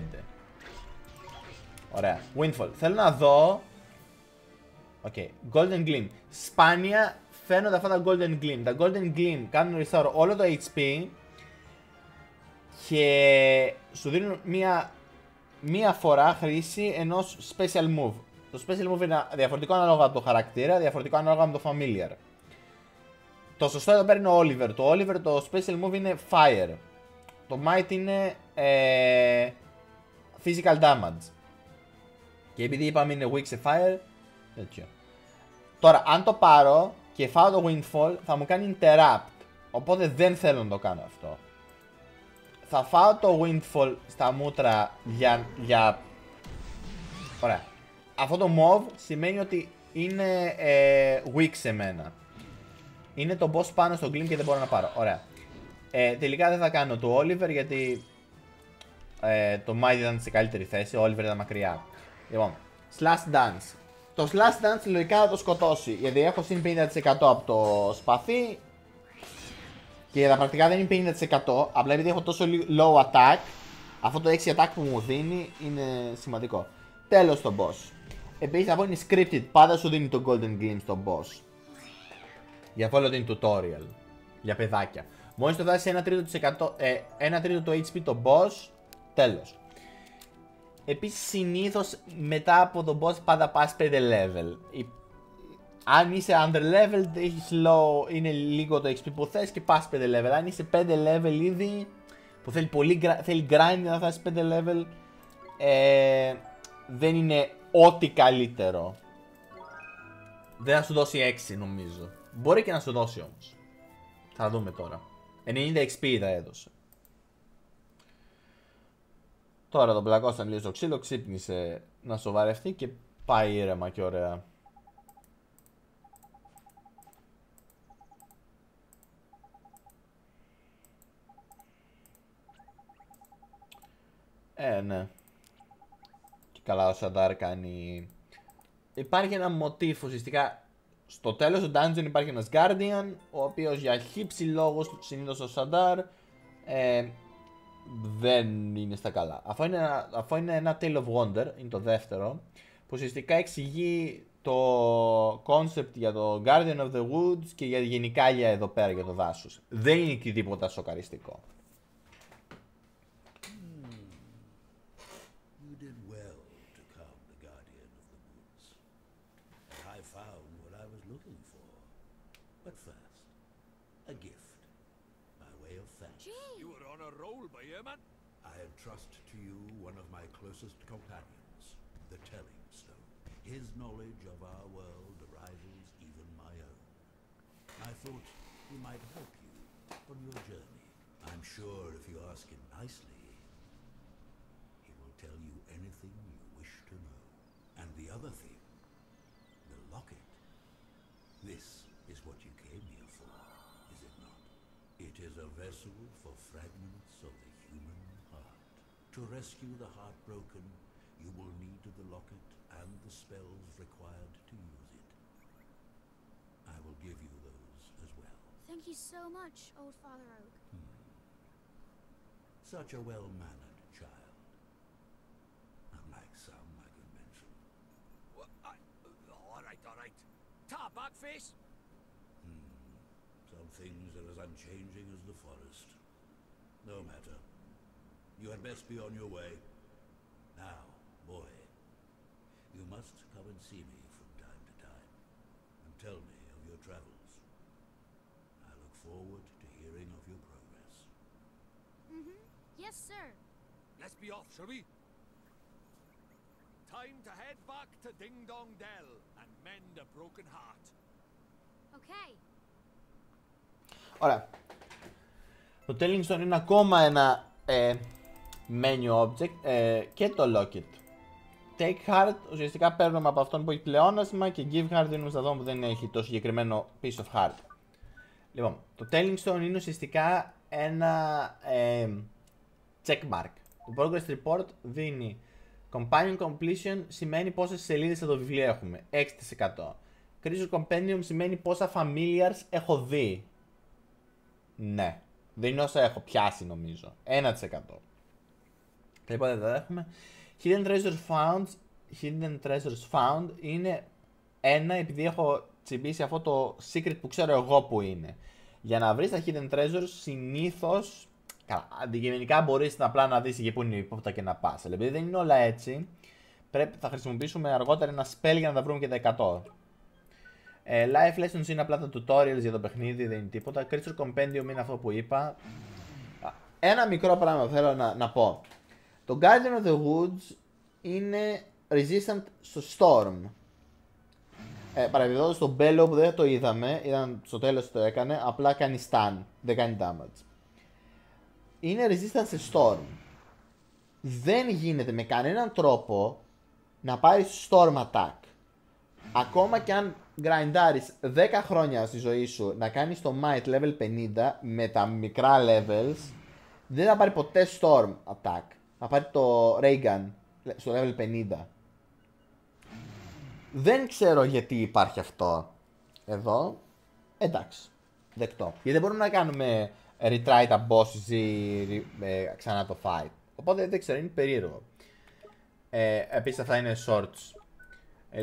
Ωραία. Windfall. Θέλω να δω. Okay. Golden Gleam. Σπάνια φαίνονται αυτά τα Golden Gleam. Τα Golden Gleam κάνουν restore όλο το HP και σου δίνουν μία φορά χρήση ενός special move. Το special move είναι διαφορετικό ανάλογα από το χαρακτήρα, διαφορετικό ανάλογα με το familiar. Το σωστό εδώ πέρα είναι ο Oliver. Το Oliver το special move είναι fire. Το Might είναι physical damage. Και επειδή είπαμε είναι weak σε fire, τέτοιο. Τώρα, αν το πάρω και φάω το windfall, θα μου κάνει interrupt. Οπότε δεν θέλω να το κάνω αυτό. Θα φάω το windfall στα μούτρα για... Ωραία. Αυτό το move σημαίνει ότι είναι weak σε μένα. Είναι το boss πάνω στο Glim και δεν μπορώ να πάρω. Ωραία. Τελικά δεν θα κάνω το Oliver γιατί το Mighty ήταν σε καλύτερη θέση. Ο Oliver ήταν μακριά. Λοιπόν, Slash Dance. Το Slash Dance λογικά θα το σκοτώσει γιατί έχω συν 50% από το σπαθί. Και τα πρακτικά δεν είναι 50%. Απλά επειδή έχω τόσο low attack, αυτό το 6 attack που μου δίνει είναι σημαντικό. Τέλος το boss. Επίσης αυτό είναι scripted. Πάντα σου δίνει το Golden Gleam στο boss. Για αυτό λέω ότι είναι tutorial. Για παιδάκια. Μόλις το δώσει 1 τρίτο το HP το boss, τέλος. Επίσης συνήθως μετά από τον boss πάντα πας 5 level. Αν είσαι underleveled, έχεις low, είναι λίγο το XP που θες και πας 5 level. Αν είσαι 5 level ήδη, που θέλει grind να φτάσεις 5 level, δεν είναι ό,τι καλύτερο. Δεν θα σου δώσει 6 νομίζω. Μπορεί και να σου δώσει όμως. Θα δούμε τώρα. 90 XP θα έδωσε. Τώρα τον πλακώσαν λίγο στο ξύλο, ξύπνησε να σοβαρευτεί και πάει ήρεμα και ωραία. Ναι. Και καλά ο Σαντάρ κάνει... Υπάρχει ένα μοτίφ ουσιαστικά. Στο τέλος του dungeon υπάρχει ένας Guardian, ο οποίος για χύψη λόγους, συνήθως ο Σαντάρ, δεν είναι στα καλά. Αυτό είναι ένα Tale of Wonder, είναι το δεύτερο, που ουσιαστικά εξηγεί το concept για το Guardian of the Woods και για γενικά για εδώ πέρα για το δάσος. Δεν είναι και τίποτα σοκαριστικό. I entrust to you one of my closest companions, the Telling Stone. His knowledge of our world rivals even my own. I thought he might help you on your journey. I'm sure if you ask him nicely, he will tell you anything you wish to know. And the other thing, the locket. This is what you came here for, is it not? It is a vessel for fragments of the human heart. To rescue the heartbroken, you will need the locket and the spells required to use it. I will give you those as well. Thank you so much, Old Father Oak. Such a well-mannered child. Unlike some I could mention. All right. Ta, Backface! Some things are as unchanging as the forest. No matter. You had best be on your way. Now, boy, you must come and see me from time to time, and tell me of your travels. I look forward to hearing of your progress. Yes, sir. Let's be off, shall we? Time to head back to Ding Dong Dell and mend a broken heart. Okay. Ωραία. Το Telling Stone είναι ακόμα ένα menu object και το Locket. Take Heart ουσιαστικά παίρνουμε από αυτόν που έχει πλεόνασμα και Give Heart δίνουμε σε αυτόν που δεν έχει το συγκεκριμένο piece of heart. Λοιπόν, το Telling Stone είναι ουσιαστικά ένα checkmark. Το Progress Report δίνει Companion Completion, σημαίνει πόσες σελίδες στο βιβλίο έχουμε, 6%. Creature Compendium σημαίνει πόσα familiars έχω δει. Ναι, δεν είναι όσα έχω πιάσει νομίζω, 1%. Λοιπόν εδώ έχουμε Hidden Treasures Found είναι 1 επειδή έχω τσιμπήσει αυτό το secret που ξέρω εγώ που είναι. Για να βρεις τα Hidden Treasures συνήθως, αντικειμενικά μπορείς απλά να δεις εκεί που είναι η ύποπτα και να πας. Αλλά επειδή δεν είναι όλα έτσι, θα χρησιμοποιήσουμε αργότερα ένα spell για να τα βρούμε και τα 100. Life Lessons είναι απλά τα tutorials για το παιχνίδι, δεν είναι τίποτα. Creature Compendium είναι αυτό που είπα. ένα μικρό πράγμα που θέλω να πω. Το Guardian of the Woods είναι resistant στο Storm. Παραδείγματος στο Bellow που δεν το είδαμε, στο τέλος το έκανε, απλά κάνει stun, δεν κάνει damage. Είναι resistant σε Storm. Δεν γίνεται με κανέναν τρόπο να πάρεις Storm attack. Ακόμα και αν γκραϊντάρεις 10 χρόνια στη ζωή σου να κάνεις το Might level 50 με τα μικρά levels, δεν θα πάρει ποτέ Storm attack. Θα πάρει το Ray Gun στο level 50. Δεν ξέρω γιατί υπάρχει αυτό εδώ. Εντάξει, δεκτό. Γιατί δεν μπορούμε να κάνουμε retry τα bosses ή ξανά το fight. Οπότε δεν ξέρω, είναι περίεργο. Επίσης αυτά είναι shorts.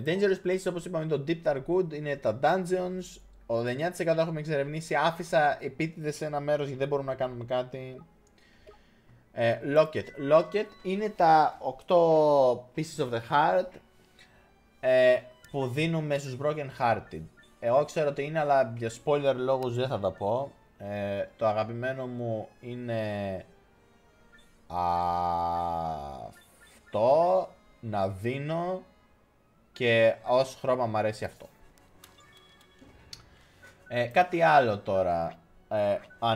Dangerous places, όπως είπαμε, το Deep Dark Wood είναι τα dungeons. 89% έχουμε εξερευνήσει. Άφησα επίτηδες σε ένα μέρος γιατί δεν μπορούμε να κάνουμε κάτι. Locket είναι τα 8 pieces of the heart που δίνουμε στους broken hearted. Εγώ ξέρω ότι είναι, αλλά για spoiler λόγους δεν θα τα πω. Το αγαπημένο μου είναι αυτό, να δίνω, και ως χρώμα μου αρέσει αυτό. Κάτι άλλο τώρα.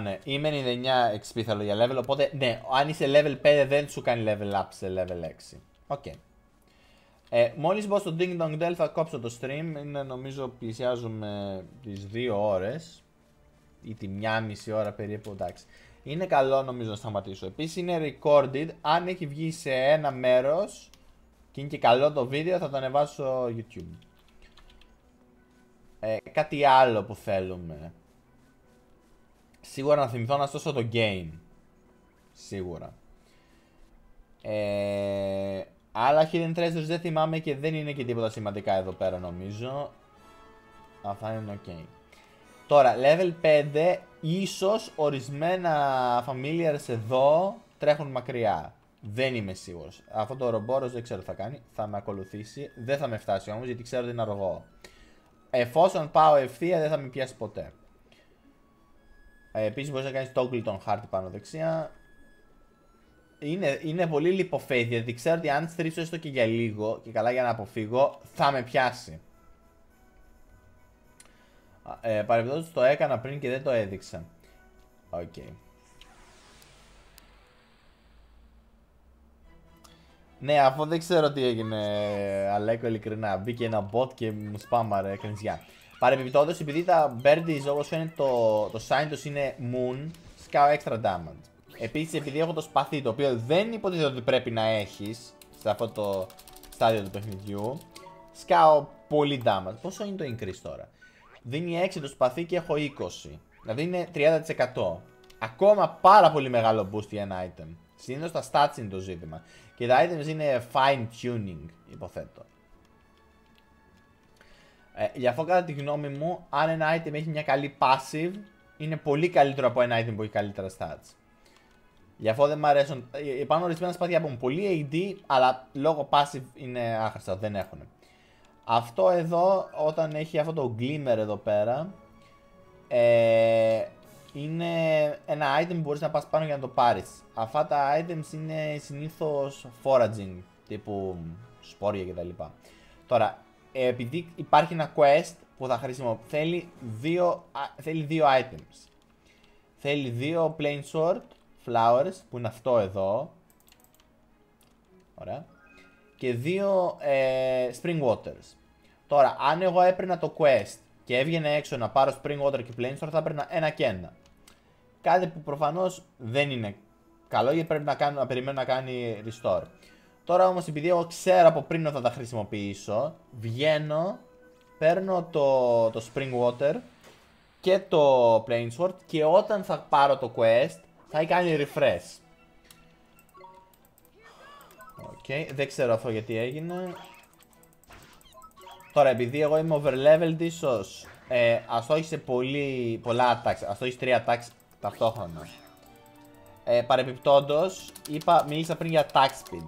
Ναι, είμαι 99 XP θέλω για level, οπότε ναι, αν είσαι level 5 δεν σου κάνει level up σε level 6. Οκ. Μόλις μπω στο Ding Dong Dell θα κόψω το stream, είναι, νομίζω πλησιάζουμε τις 2 ώρες ή τη 1,5 ώρα περίπου, εντάξει. Είναι καλό νομίζω να σταματήσω. Επίσης είναι recorded, αν έχει βγει σε ένα μέρος και είναι και καλό το βίντεο θα το ανεβάσω YouTube. Κάτι άλλο που θέλουμε. Σίγουρα να θυμηθώ να στώσω το game. Σίγουρα. Άλλα hidden treasures δεν θυμάμαι και δεν είναι και τίποτα σημαντικά εδώ πέρα νομίζω. Αυτά είναι ok. Τώρα, level 5, ίσως ορισμένα familiars εδώ τρέχουν μακριά. Δεν είμαι σίγουρος. Αυτό το ρομπόρος δεν ξέρω τι θα κάνει. Θα με ακολουθήσει. Δεν θα με φτάσει όμως γιατί ξέρω ότι είναι αργό. Εφόσον πάω ευθεία δεν θα με πιάσει ποτέ. Επίσης μπορείς να κάνεις toggle τον χάρτη πάνω δεξιά. Είναι πολύ leap of faith γιατί ξέρω ότι αν στρίψω έστω και για λίγο και καλά για να αποφύγω θα με πιάσει. Παρεμπιπτόντως το έκανα πριν και δεν το έδειξα. Οκ. Ναι, αφού δεν ξέρω τι έγινε, Αλέκο, ειλικρινά. Μπήκε ένα bot και μου σπάμαρε κρινζιά. Παρεμπιπτόντως, επειδή τα birdies όπως φαίνεται το sign τους είναι moon, σκάω extra damage. Επίσης, επειδή έχω το σπαθί, το οποίο δεν υποτίθεται ότι πρέπει να έχεις σε αυτό το στάδιο του παιχνιδιού, σκάω πολύ damage. Πόσο είναι το increase τώρα? Δίνει 6 το σπαθί και έχω 20. Δηλαδή είναι 30%. Ακόμα πάρα πολύ μεγάλο boost για ένα item. Συνήθως τα stats είναι το ζήτημα. Και τα items είναι fine tuning, υποθέτω. Γι' αυτό κατά τη γνώμη μου, αν ένα item έχει μια καλή passive, είναι πολύ καλύτερο από ένα item που έχει καλύτερα stats. Γι' αυτό δεν μου αρέσουν. Υπάρχουν ορισμένα σπαθιά που έχουν πολύ AD, αλλά λόγω passive είναι άχρηστα, δεν έχουν. Αυτό εδώ, όταν έχει αυτό το glimmer εδώ πέρα, είναι ένα item που μπορείς να πας πάνω για να το πάρεις. Αυτά τα items είναι συνήθως foraging, τύπου σπόρια κτλ. Τώρα, επειδή υπάρχει ένα quest που θα χρησιμοποιήσει, θέλει δύο items. Θέλει 2 plain sword flowers, που είναι αυτό εδώ. Ωραία. Και 2 spring waters. Τώρα, αν εγώ έπαιρνα το quest και έβγαινε έξω να πάρω spring water και plain sword, θα έπαιρνα ένα και ένα. Κάτι που προφανώς δεν είναι καλό γιατί πρέπει να περιμένω να κάνει restore. Τώρα όμως, επειδή εγώ ξέρω από πριν ότι θα τα χρησιμοποιήσω, βγαίνω, παίρνω το spring water και το plain sword και όταν θα πάρω το quest θα έχει κάνει refresh. Οκ, δεν ξέρω αυτό γιατί έγινε. Τώρα, επειδή εγώ είμαι overleveled, ίσως ας το έχει σε πολλά attacks, ας το έχει 3 attacks ταυτόχρονα. Παρεπιπτόντως, μίλησα πριν για attack speed.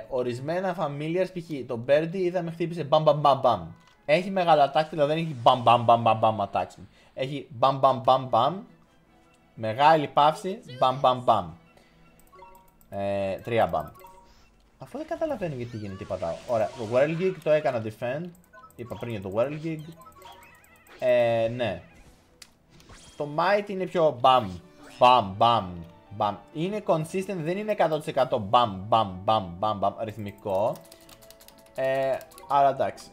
Ορισμένα familiars, π.χ. το Birdie είδαμε χτύπησε bam bam bam bam. Έχει μεγάλο attack speed, αλλά δεν έχει bam bam bam bam bam attack speed. Έχει bam bam bam bam Μεγάλη παύση, μπαμ μπαμ μπαμ. 3 μπαμ. Αφού δεν καταλαβαίνω γιατί γίνεται η πατάω. Ωραία, το Whirligig το έκανα defend. Είπα πριν για το Whirligig. Ναι. Το Might είναι πιο μπαμ, μπαμ, μπαμ, μπαμ. Είναι consistent, δεν είναι 100% μπαμ, μπαμ, μπαμ, μπαμ, μπαμ, ρυθμικό. Αλλά εντάξει.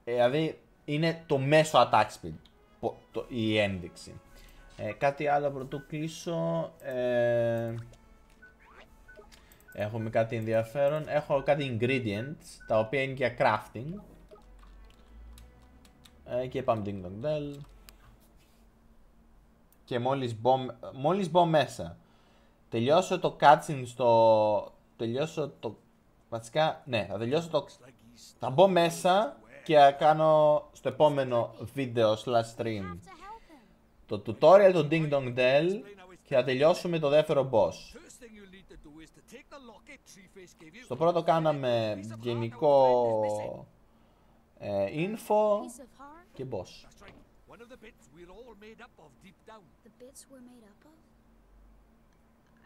Δηλαδή είναι το μέσο attack speed η ένδειξη. Κάτι άλλο πρωτού κλείσω. Έχουμε κάτι ενδιαφέρον. Έχω κάτι ingredients τα οποία είναι για crafting. Και πάμε ding dong bell. Και μόλις μπω μέσα, τελειώσω το cutscene στο... Τελειώσω το... Βασικά, ναι, θα τελειώσω το... Θα μπω μέσα και θα κάνω στο επόμενο βίντεο / stream το tutorial του Ding Dong Dell και θα τελειώσουμε το δεύτερο boss. Στο πρώτο κάναμε γενικό info και boss. One of the bits we're all made up of deep down. The bits we're made up of?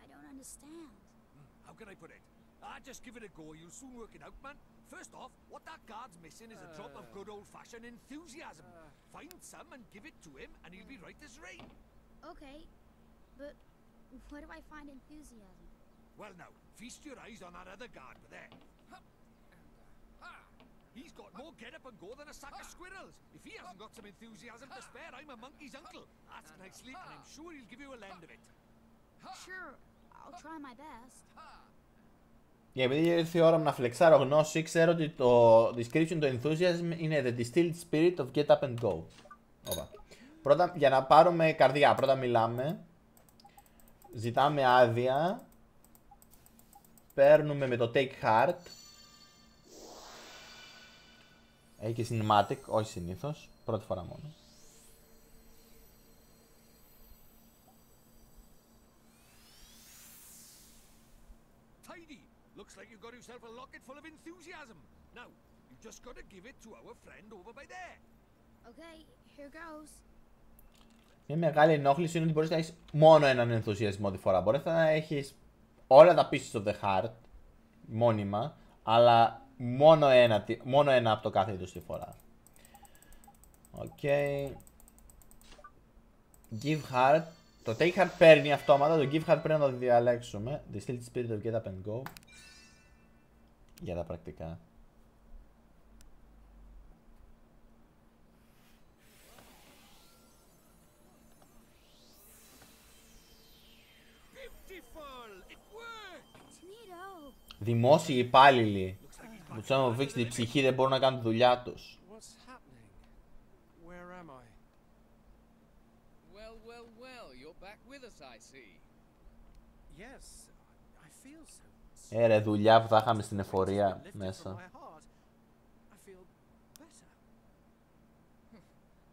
I don't understand. How can I put it? Just give it a go, you'll soon work it out, man. First off, what that guard's missing is a drop of good old-fashioned enthusiasm. Find some and give it to him, and he'll be right as rain. Okay, but where do I find enthusiasm? Well now, feast your eyes on that other guard there. He's got more get-up and go than a sack of squirrels. If he hasn't got some enthusiasm to spare, I'm a monkey's uncle. Ask nicely, and I'm sure he'll give you a lend of it. Sure, I'll try my best. Και επειδή ήρθε η ώρα μου να φλεξάρω γνώση, ξέρω ότι το description του enthusiasm είναι the distilled spirit of get up and go. Ωραία. Πρώτα, για να πάρουμε καρδιά, πρώτα μιλάμε, ζητάμε άδεια, παίρνουμε με το take heart. Έχει και cinematic, όχι συνήθως, πρώτη φορά μόνο. Tidy! Looks like you got yourself a locket full of enthusiasm. Now, you just got to give it to our friend over by there. Okay, here goes. Μια μεγάλη ενόχληση είναι ότι μπορείς να έχεις μόνο έναν ενθουσιασμό τη φορά. Μπορείς να έχεις όλα τα pieces of the heart, μόνιμα, αλλά μόνο ένα από το κάθε είδος τη φορά. Οκ. Give heart. Το take heart παίρνει αυτόματα, το give heart πρέπει να το διαλέξουμε. Distilled spirit of get up and go. Για τα πρακτικά. Δημόσιοι υπάλληλοι που τους έχουν βήξει την ψυχή δεν μπορούν να κάνουν τη δουλειά τους. Ρε δουλειά που θα είχαμε στην εφορία μέσα.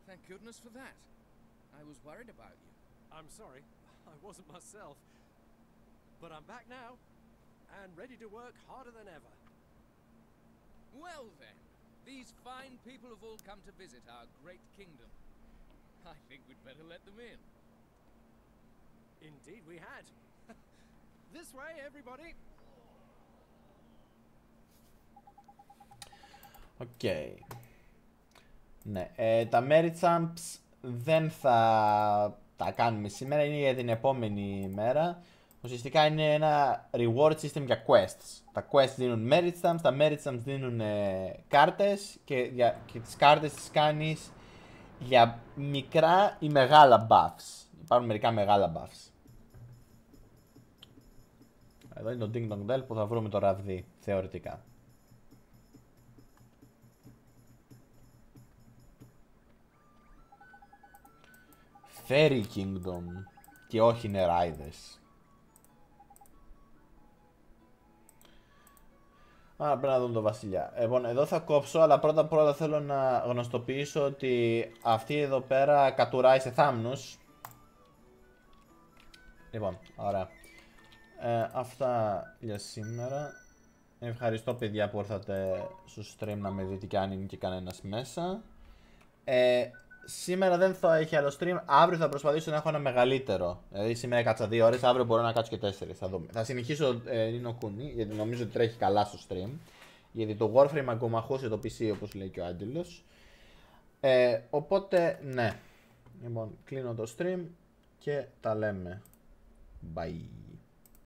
Thank goodness for that. I was worried about you. I'm sorry, I wasn't myself. But I'm back now, and ready to work harder than ever. Well then, these fine people have all come to visit our great kingdom. I think we'd better let them in. Indeed we had. This way, everybody. Οκ. Ναι, τα Merit Champs δεν θα τα κάνουμε σήμερα, είναι για την επόμενη μέρα. Ουσιαστικά είναι ένα reward system για quests. Τα quests δίνουν Merit Champs, τα Merit Champs δίνουν κάρτες και τις κάρτες τις κάνεις για μικρά ή μεγάλα buffs. Υπάρχουν μερικά μεγάλα buffs. Εδώ είναι το Ding Dong Dell που θα βρούμε το ραβδί, θεωρητικά. Fairy Kingdom και όχι νεράιδες. Άρα πρέπει να δούμε το βασιλιά. Λοιπόν, εδώ θα κόψω, αλλά πρώτα απ' όλα θέλω να γνωστοποιήσω ότι αυτή εδώ πέρα κατουράει σε θάμνους. Λοιπόν, ωραία. Αυτά για σήμερα. Ευχαριστώ παιδιά που ήρθατε στο stream να με δείτε και αν είναι και κανένας μέσα. σήμερα δεν θα έχει άλλο stream. Αύριο θα προσπαθήσω να έχω ένα μεγαλύτερο. Δηλαδή σήμερα κάτσα 2 ώρες, αύριο μπορώ να κάτσω και 4. Θα δούμε. Θα συνεχίσω Νίνο Κούνι, γιατί νομίζω ότι τρέχει καλά στο stream. Γιατί το Warframe αγκομαχούσε το PC, όπως λέει και ο Άγγελος. Οπότε, ναι. Λοιπόν, κλείνω το stream και τα λέμε. Bye.